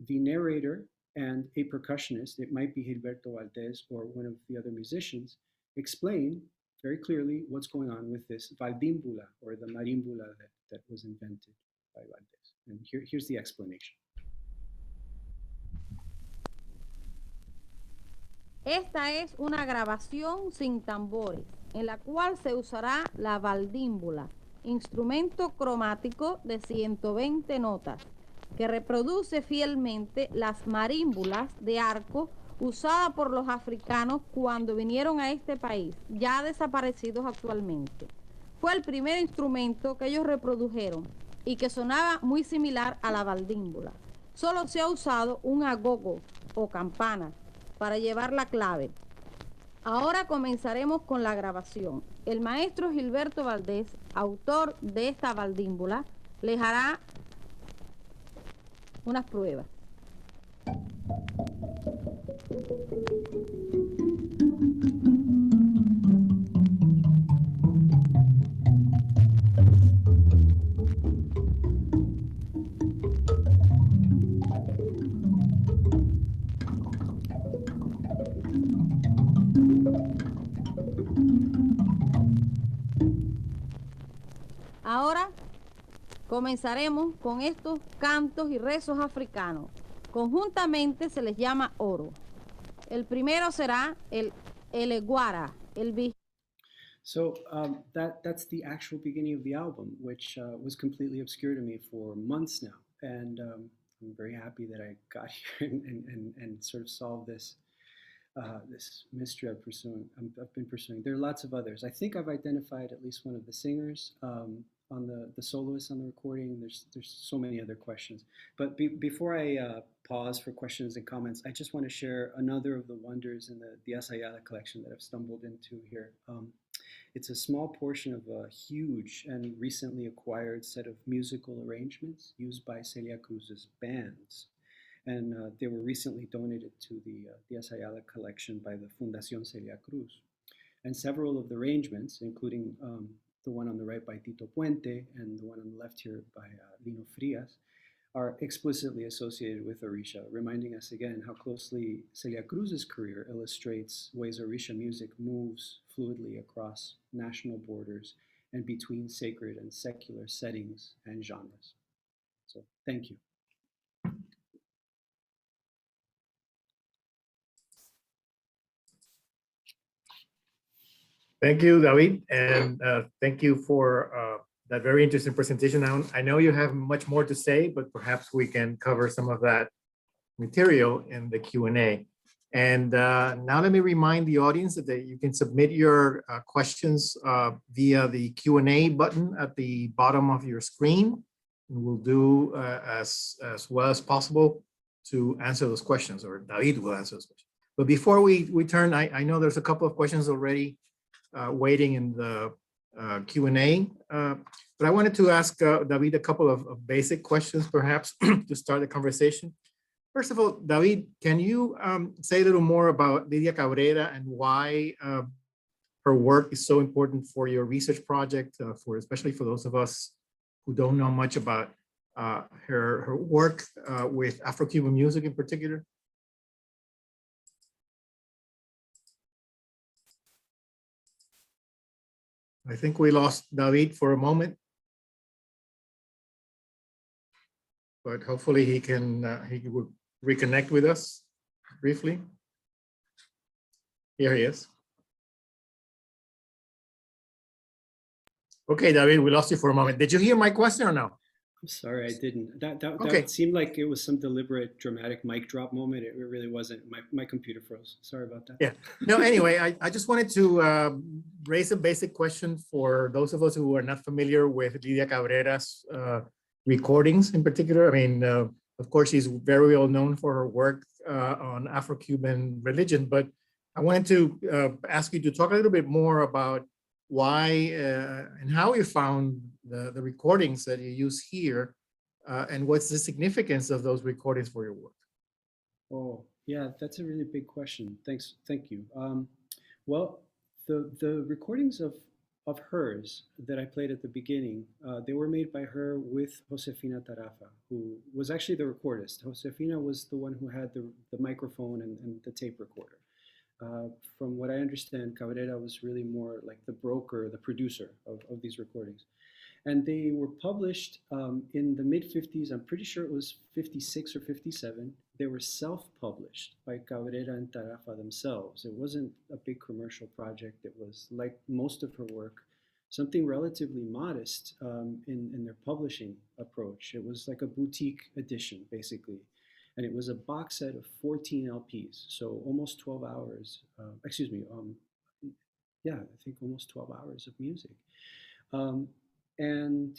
the narrator and a percussionist, it might be Gilberto Valdés or one of the other musicians, explain very clearly what's going on with this valdimbula, or the marimbula that was invented by Valdés. And here's the explanation. Esta es una grabación sin tambores, en la cual se usará la valdímbula, instrumento cromático de 120 notas, que reproduce fielmente las marímbulas de arco usada por los africanos cuando vinieron a este país, ya desaparecidos actualmente. Fue el primer instrumento que ellos reprodujeron y que sonaba muy similar a la valdímbula. Solo se ha usado un agogo o campana para llevar la clave. Ahora comenzaremos con la grabación. El maestro Gilberto Valdés, autor de esta valdímbula, les hará unas pruebas. Ahora comenzaremos con estos cantos y rezos africanos. Conjuntamente se les llama oro. El primero será el eguara, el vigil. So that's the actual beginning of the album, which was completely obscure to me for months now. And I'm very happy that I got here and sort of solved this. this mystery I've been pursuing. There are lots of others. I think I've identified at least one of the singers on the soloist on the recording. There's so many other questions. But before I pause for questions and comments, I just want to share another of the wonders in the Díaz-Ayala collection that I've stumbled into here. It's a small portion of a huge and recently acquired set of musical arrangements used by Celia Cruz's bands. And they were recently donated to the Díaz-Ayala Collection by the Fundación Celia Cruz. And several of the arrangements, including the one on the right by Tito Puente and the one on the left here by Lino Frias, are explicitly associated with Orisha, reminding us again how closely Celia Cruz's career illustrates ways Orisha music moves fluidly across national borders and between sacred and secular settings and genres. So thank you. Thank you, David, and thank you for that very interesting presentation. I know you have much more to say, but perhaps we can cover some of that material in the Q&A. And now let me remind the audience that you can submit your questions via the Q&A button at the bottom of your screen. And we'll do as well as possible to answer those questions, or David will answer those questions. But before we turn, I know there's a couple of questions already waiting in the Q&A. But I wanted to ask David a couple of basic questions, perhaps, to start the conversation. First of all, David, can you say a little more about Lidia Cabrera and why her work is so important for your research project, especially for those of us who don't know much about her work with Afro-Cuban music in particular? I think we lost David for a moment, but hopefully he will reconnect with us briefly. Here he is. Okay, David, we lost you for a moment. Did you hear my question or no? I'm sorry, I didn't. That Okay. seemed like it was some deliberate dramatic mic drop moment. It really wasn't. My computer froze. Sorry about that. Yeah. No, anyway, I just wanted to raise a basic question for those of us who are not familiar with Lidia Cabrera's recordings in particular. I mean, of course, she's very well known for her work on Afro-Cuban religion, but I wanted to ask you to talk a little bit more about why and how you found the recordings that you use here, and what's the significance of those recordings for your work? Oh, yeah, that's a really big question. Thank you. Well, the recordings of hers that I played at the beginning, they were made by her with Josefina Tarafa, who was actually the recordist. Josefina was the one who had the microphone and the tape recorder. From what I understand, Cabrera was really more like the broker, the producer of these recordings. And they were published in the mid-50s. I'm pretty sure it was 56 or 57. They were self-published by Cabrera and Tarafa themselves. It wasn't a big commercial project. It was, like most of her work, something relatively modest in their publishing approach. It was like a boutique edition, basically. And it was a box set of 14 LPs, so almost 12 hours, yeah, I think almost 12 hours of music. And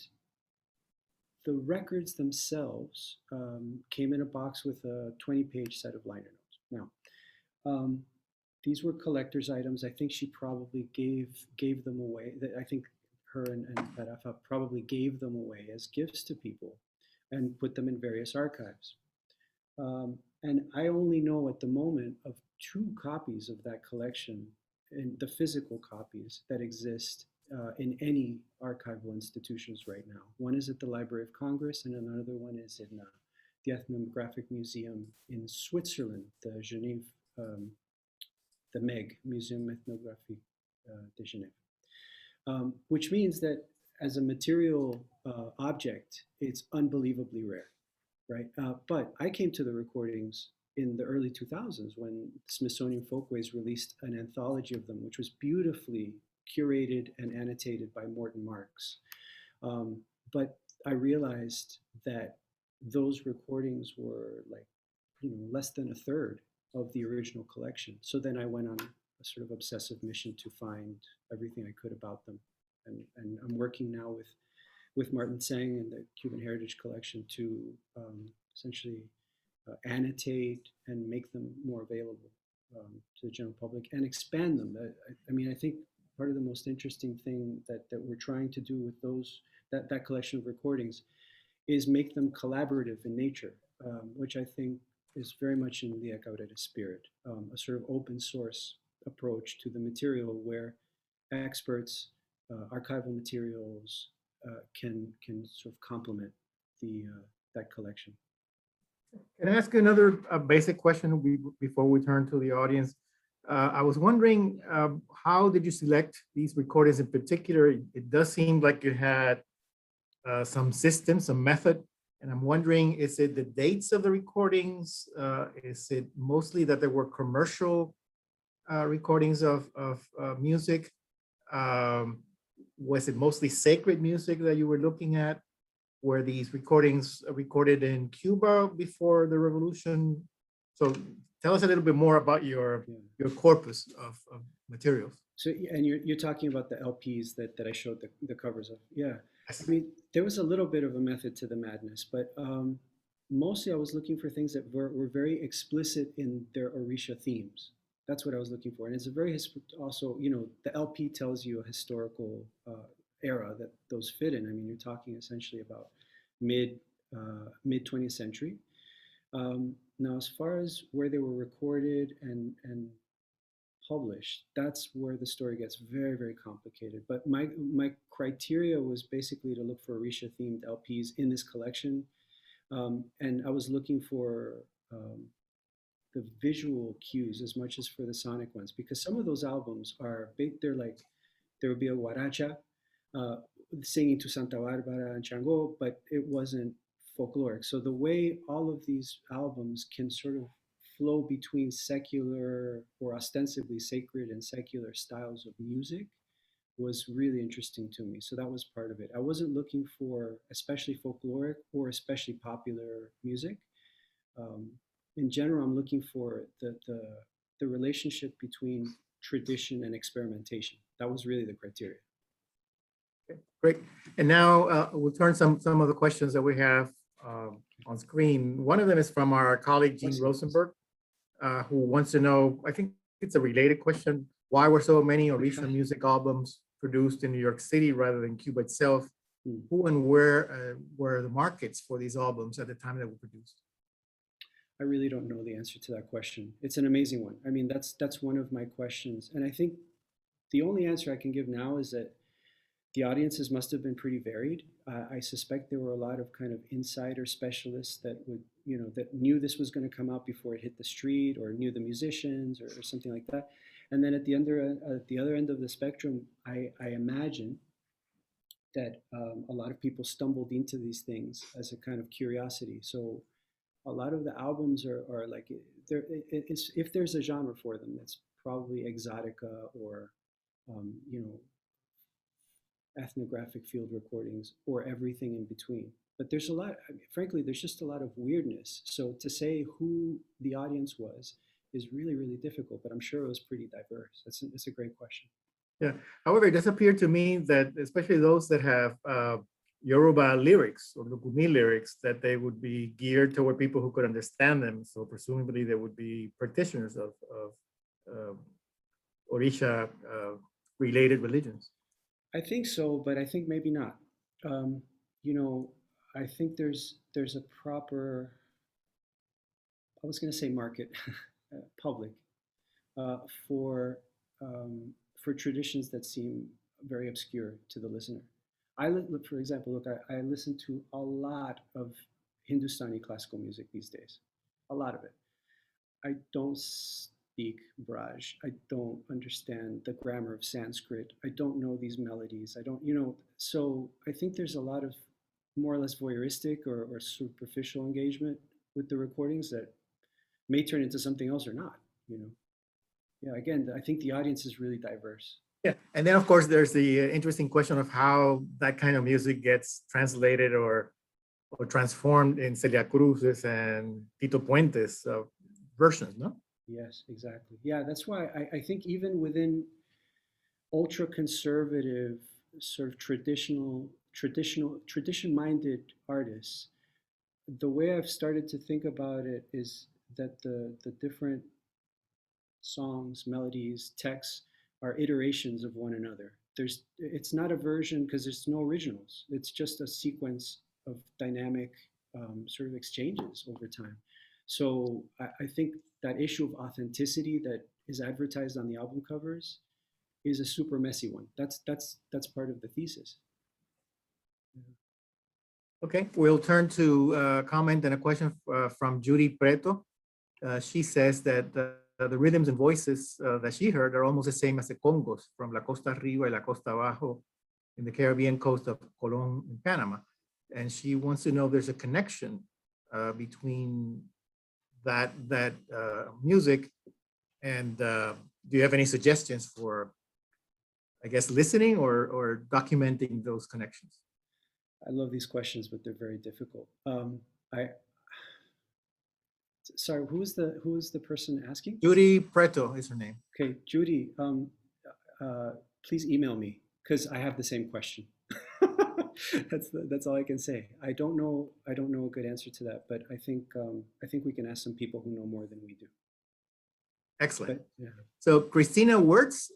the records themselves came in a box with a 20-page set of liner notes. Now, these were collector's items. I think she probably gave them away. I think her and Tarafa probably gave them away as gifts to people and put them in various archives. And I only know at the moment of 2 copies of that collection, and the physical copies that exist in any archival institutions right now. One is at the Library of Congress, and another one is in the Ethnographic Museum in Switzerland, the Genève, the MEG, Museum Ethnographique de Genève. Which means that as a material object, it's unbelievably rare. Right, but I came to the recordings in the early 2000s when Smithsonian Folkways released an anthology of them, which was beautifully curated and annotated by Morton Marks. But I realized that those recordings were like, less than a third of the original collection. So then I went on a sort of obsessive mission to find everything I could about them. And I'm working now with Martin Tseng and the Cuban Heritage Collection to essentially annotate and make them more available to the general public and expand them. I mean, I think part of the most interesting thing that we're trying to do with that collection of recordings is make them collaborative in nature, which I think is very much in the Cabrera spirit, a sort of open source approach to the material where experts, archival materials can sort of complement that collection. Can I ask you another basic question before we turn to the audience? I was wondering, how did you select these recordings in particular? It does seem like you had some system, some method, and I'm wondering, is it the dates of the recordings? Is it mostly that there were commercial recordings of music? Was it mostly sacred music that you were looking at? Were these recordings recorded in Cuba before the revolution? So tell us a little bit more about your corpus of materials. So, and you're talking about the LPs that I showed the covers of. Yeah, Yes. I mean, there was a little bit of a method to the madness, but mostly I was looking for things that were very explicit in their Orisha themes. That's what I was looking for. And it's a very, also, you know, the LP tells you a historical era that those fit in. I mean, you're talking essentially about mid 20th century. Now, as far as where they were recorded and published, that's where the story gets very, very complicated. But my criteria was basically to look for Orisha themed LPs in this collection. And I was looking for the visual cues as much as for the sonic ones, because some of those albums are big. They're like, there would be a guaracha singing to Santa Barbara and Chango, but it wasn't folkloric. So the way all of these albums can sort of flow between secular or ostensibly sacred and secular styles of music was really interesting to me. So that was part of it. I wasn't looking for especially folkloric or especially popular music. In general, I'm looking for the relationship between tradition and experimentation. That was really the criteria. Okay, great. And now we'll turn some of the questions that we have on screen. One of them is from our colleague, Jean Rosenberg, who wants to know, I think it's a related question, why were so many Orisha music albums produced in New York City rather than Cuba itself? Who and where were the markets for these albums at the time they were produced? I really don't know the answer to that question. It's an amazing one. I mean, that's one of my questions. And I think the only answer I can give now is that the audiences must have been pretty varied. I suspect there were a lot of kind of insider specialists that would, you know, that knew this was going to come out before it hit the street, or knew the musicians, or something like that. And then at the other end of the spectrum, I imagine that a lot of people stumbled into these things as a kind of curiosity. So a lot of the albums are like, if there's a genre for them, it's probably exotica or, you know, ethnographic field recordings or everything in between. But there's a lot, frankly, there's just a lot of weirdness. So to say who the audience was is really, really difficult, but I'm sure it was pretty diverse. That's a great question. Yeah, however, it does appear to me that especially those that have Yoruba lyrics or Lukumi lyrics, that they would be geared toward people who could understand them. So presumably they would be practitioners of Orisha related religions. I think so, but I think maybe not. You know, I think there's a proper, I was going to say market, public, for traditions that seem very obscure to the listener. For example, look, I listen to a lot of Hindustani classical music these days, a lot of it. I don't speak Braj. I don't understand the grammar of Sanskrit. I don't know these melodies. I don't, you know, so I think there's a lot of more or less voyeuristic or superficial engagement with the recordings that may turn into something else or not, you know. Yeah, again, I think the audience is really diverse. Yeah, and then of course there's the interesting question of how that kind of music gets translated or transformed in Celia Cruz's and Tito Puente's versions, no? Yes, exactly. Yeah, that's why I think even within ultra conservative, sort of tradition-minded artists, the way I've started to think about it is that the different songs, melodies, texts are iterations of one another. It's not a version because there's no originals. It's just a sequence of dynamic sort of exchanges over time. So I think that issue of authenticity that is advertised on the album covers is a super messy one. That's part of the thesis. Okay, we'll turn to a comment and a question from Judy Preto. She says that the rhythms and voices that she heard are almost the same as the congos from La Costa Arriba y La Costa Abajo in the Caribbean coast of Colón in Panama. And she wants to know if there's a connection between that music and do you have any suggestions for, I guess, listening or documenting those connections? I love these questions, but they're very difficult. Sorry, who is the person asking? Judy Preto is her name. Okay, Judy, please email me because I have the same question. That's all I can say. I don't know a good answer to that, but I think we can ask some people who know more than we do. Excellent. But, yeah. So Christina Wirtz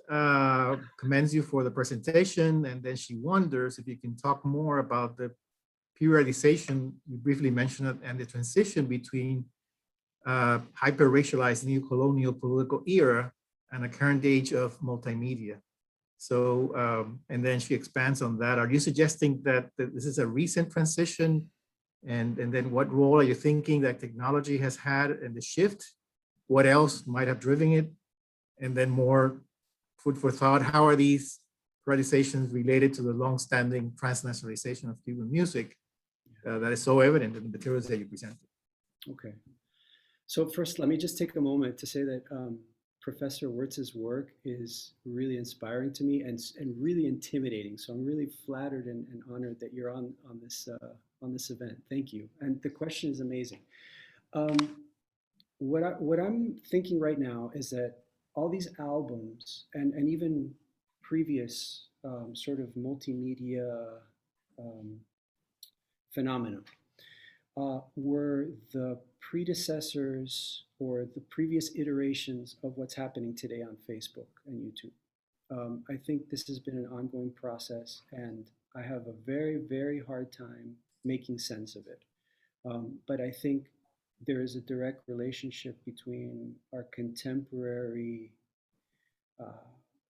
commends you for the presentation, and then she wonders if you can talk more about the periodization, you briefly mentioned it, and the transition between hyper-racialized neo-colonial political era and a current age of multimedia. So, and then she expands on that. Are you suggesting that this is a recent transition? And then what role are you thinking that technology has had in the shift? What else might have driven it? And then more food for thought, how are these periodizations related to the long-standing transnationalization of Cuban music that is so evident in the materials that you presented? Okay. So first, let me just take a moment to say that Professor Wirtz's work is really inspiring to me and really intimidating. So I'm really flattered and honored that you're on this event. Thank you. And the question is amazing. What I'm thinking right now is that all these albums and even previous sort of multimedia phenomena were the predecessors or the previous iterations of what's happening today on Facebook and YouTube. I think this has been an ongoing process, and I have a very, very hard time making sense of it. But I think there is a direct relationship between our contemporary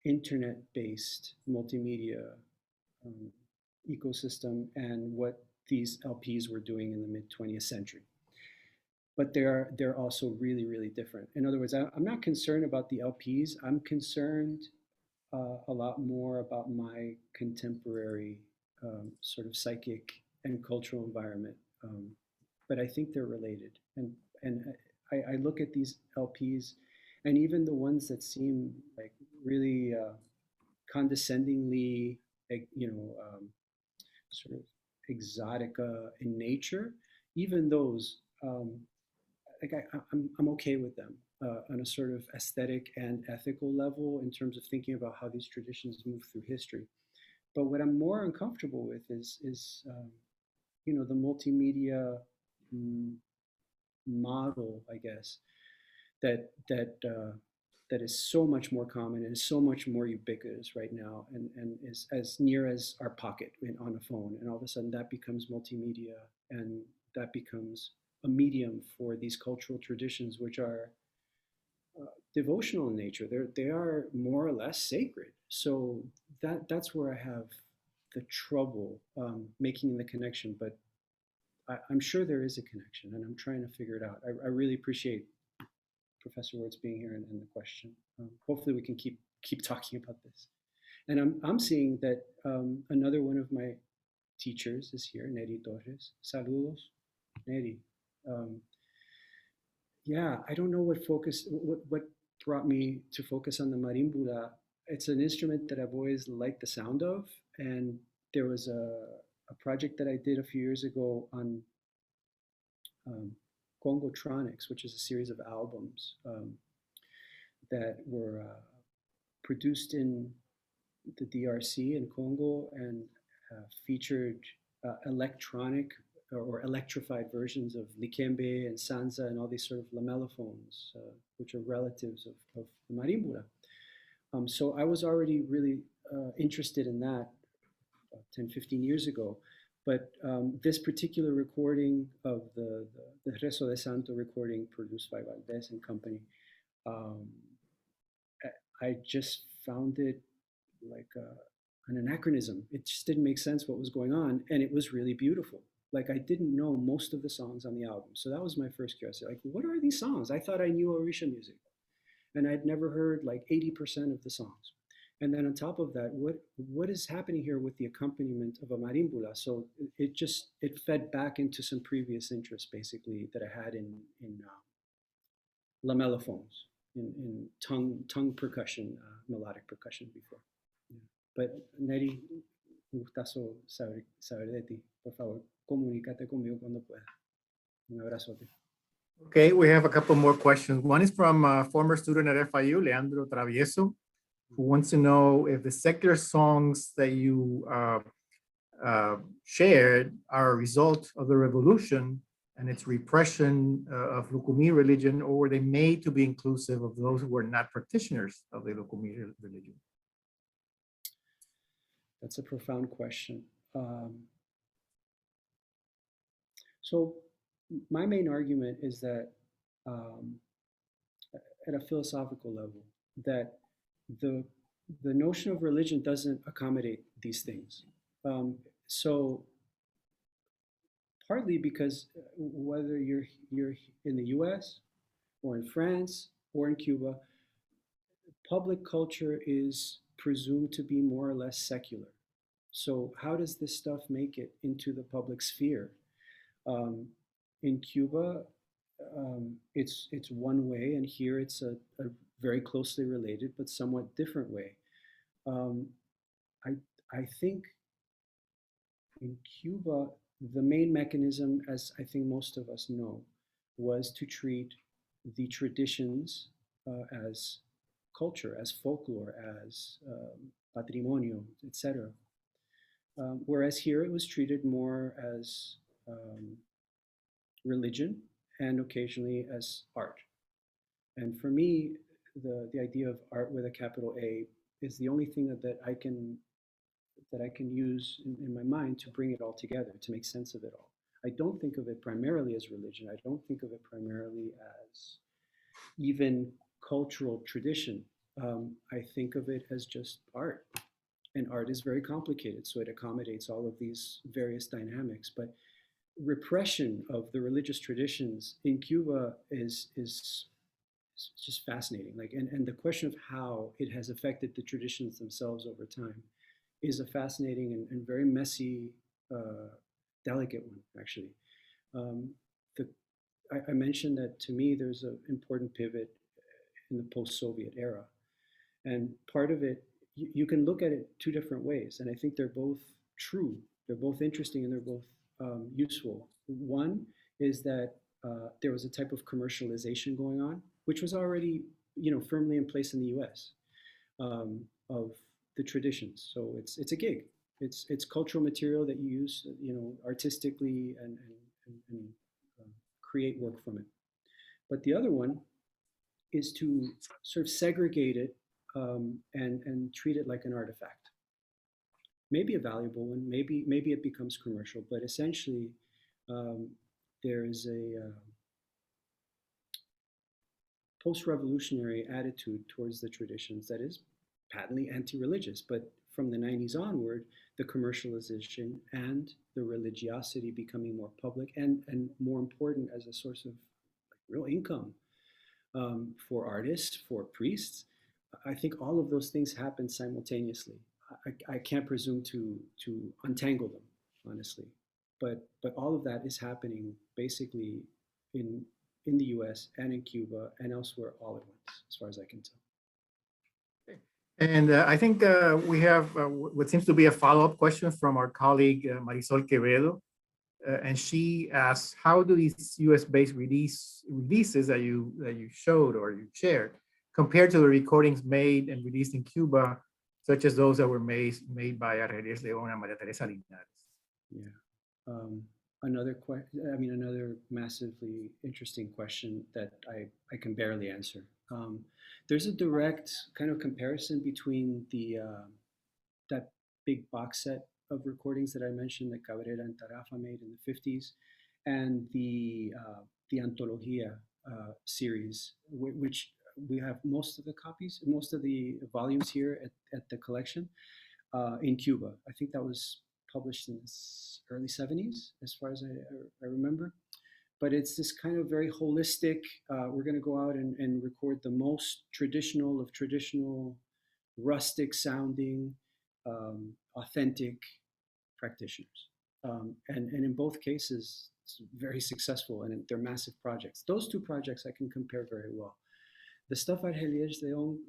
internet-based multimedia ecosystem and what these LPs were doing in the mid-20th century. But they're also really, really different. In other words, I'm not concerned about the LPs. I'm concerned a lot more about my contemporary sort of psychic and cultural environment. But I think they're related. And I look at these LPs, and even the ones that seem like really condescendingly, sort of exotica in nature, even those, I'm okay with them on a sort of aesthetic and ethical level in terms of thinking about how these traditions move through history. But what I'm more uncomfortable with is the multimedia model, I guess, that is so much more common and is so much more ubiquitous right now, and is as near as our pocket on a phone. And all of a sudden that becomes multimedia, and that becomes a medium for these cultural traditions, which are devotional in nature. They are more or less sacred. So that's where I have the trouble making the connection. But I'm sure there is a connection, and I'm trying to figure it out. I really appreciate Professor Wirtz being here and the question. Hopefully we can keep talking about this. And I'm seeing that another one of my teachers is here, Neri Torres. Saludos, Neri. Yeah, I don't know what brought me to focus on the marimbula. It's an instrument that I've always liked the sound of, and there was a project that I did a few years ago on Congotronics, which is a series of albums that were produced in the DRC and Congo and featured electronic or electrified versions of likembe and sanza and all these sort of lamellophones, which are relatives of the marimbula. So I was already really interested in that 10, 15 years ago. But this particular recording of the Rezo de Santo recording produced by Valdez and Company, I just found it like an anachronism. It just didn't make sense what was going on, and it was really beautiful. Like I didn't know most of the songs on the album, so that was my first curiosity. Like, what are these songs? I thought I knew Orisha music, and I'd never heard like 80% of the songs. And then on top of that, what is happening here with the accompaniment of a marimbula? So it fed back into some previous interest, basically, that I had in lamellophones, in tongue percussion, melodic percussion before. Yeah. But Neri, un gustazo saber de ti. Por favor, comunícate conmigo cuando pueda. Un abrazote. Okay, we have a couple more questions. One is from a former student at FIU, Leandro Travieso, who wants to know if the secular songs that you shared are a result of the revolution and its repression of Lukumi religion, or were they made to be inclusive of those who were not practitioners of the Lukumi religion? That's a profound question. So my main argument is that at a philosophical level, that the notion of religion doesn't accommodate these things. So partly because whether you're in the US or in France or in Cuba, public culture is presumed to be more or less secular. So how does this stuff make it into the public sphere? In Cuba, it's one way, and here it's a very closely related but somewhat different way. I think in Cuba, the main mechanism, as I think most of us know, was to treat the traditions as culture, as folklore, as patrimonio, etc. Whereas here it was treated more as religion and occasionally as art. And for me, the idea of art with a capital A is the only thing that I can use in my mind to bring it all together, to make sense of it all. I don't think of it primarily as religion. I don't think of it primarily as even cultural tradition. I think of it as just art. And art is very complicated, so it accommodates all of these various dynamics. But repression of the religious traditions in Cuba is just fascinating. Like, and the question of how it has affected the traditions themselves over time is a fascinating and very messy, delicate one, actually. I mentioned that to me, there's an important pivot in the post-Soviet era. And part of it, you can look at it two different ways. And I think they're both true. They're both interesting and they're both useful. One is that there was a type of commercialization going on, which was already, firmly in place in the US, of the traditions. So it's a gig. It's cultural material that you use, artistically and create work from it. But the other one is to sort of segregate it and treat it like an artifact. Maybe a valuable one, maybe it becomes commercial, but essentially there is a post-revolutionary attitude towards the traditions that is patently anti-religious. But from the 90s onward, the commercialization and the religiosity becoming more public and more important as a source of real income for artists, for priests. I think all of those things happen simultaneously. I can't presume to untangle them, honestly. But all of that is happening basically in the US and in Cuba and elsewhere all at once, as far as I can tell. And I think we have what seems to be a follow-up question from our colleague Marisol Quevedo. And she asks, how do these US-based releases that you showed or you shared, compared to the recordings made and released in Cuba, such as those that were made by Argelis León and Maria Teresa Linares? Yeah. Another massively interesting question that I can barely answer. There's a direct kind of comparison between that big box set of recordings that I mentioned that Cabrera and Tarafa made in the 50s, and the Antología series, which we have most of the copies, most of the volumes here at the collection in Cuba. I think that was published in the early 70s, as far as I remember. But it's this kind of very holistic, we're going to go out and record the most traditional of traditional, rustic sounding, authentic practitioners. And in both cases, it's very successul, and they're massive projects. Those two projects I can compare very well. The stuff Argelis León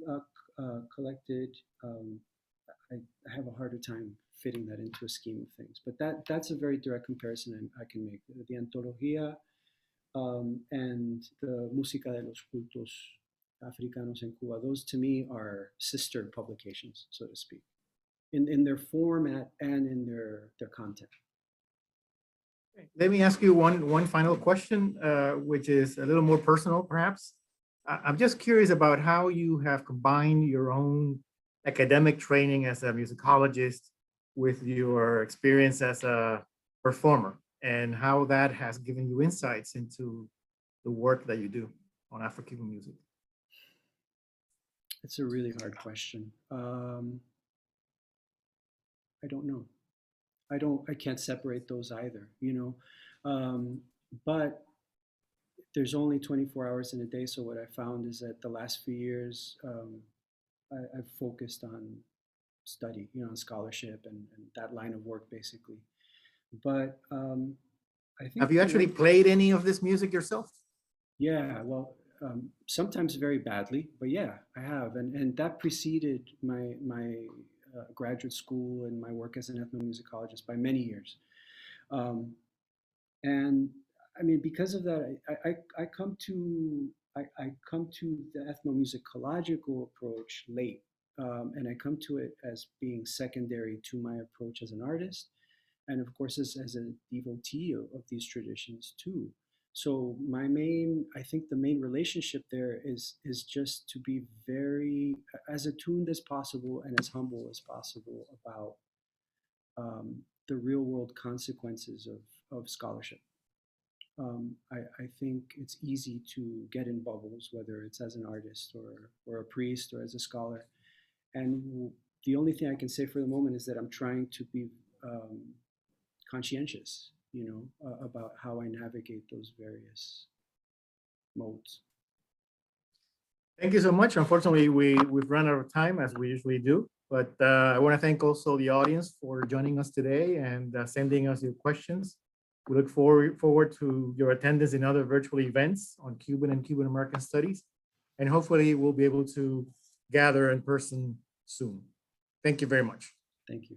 collected, I have a harder time fitting that into a scheme of things. But that's a very direct comparison I can make. The Antología and the Música de los Cultos Africanos en Cuba, those to me are sister publications, so to speak, in their format and in their content. Let me ask you one final question, which is a little more personal, perhaps. I'm just curious about how you have combined your own academic training as a musicologist with your experience as a performer, and how that has given you insights into the work that you do on Afro-Cuban music. It's a really hard question. I don't know. I can't separate those either, but there's only 24 hours in a day. So what I found is that the last few years, I've focused on study, on scholarship and that line of work, basically. But I think. Have you actually played any of this music yourself? Yeah, well, sometimes very badly, but yeah, I have, and that preceded my graduate school and my work as an ethnomusicologist by many years. And I mean, because of that, I come to the ethnomusicological approach late, and I come to it as being secondary to my approach as an artist, and of course as a devotee of these traditions too. So I think the main relationship there is just to be very as attuned as possible and as humble as possible about the real world consequences of scholarship. I think it's easy to get in bubbles, whether it's as an artist or a priest or as a scholar. And the only thing I can say for the moment is that I'm trying to be conscientious, about how I navigate those various modes. Thank you so much. Unfortunately, we've run out of time, as we usually do. But I want to thank also the audience for joining us today and sending us your questions. We look forward to your attendance in other virtual events on Cuban and Cuban American studies. And hopefully we'll be able to gather in person soon. Thank you very much. Thank you.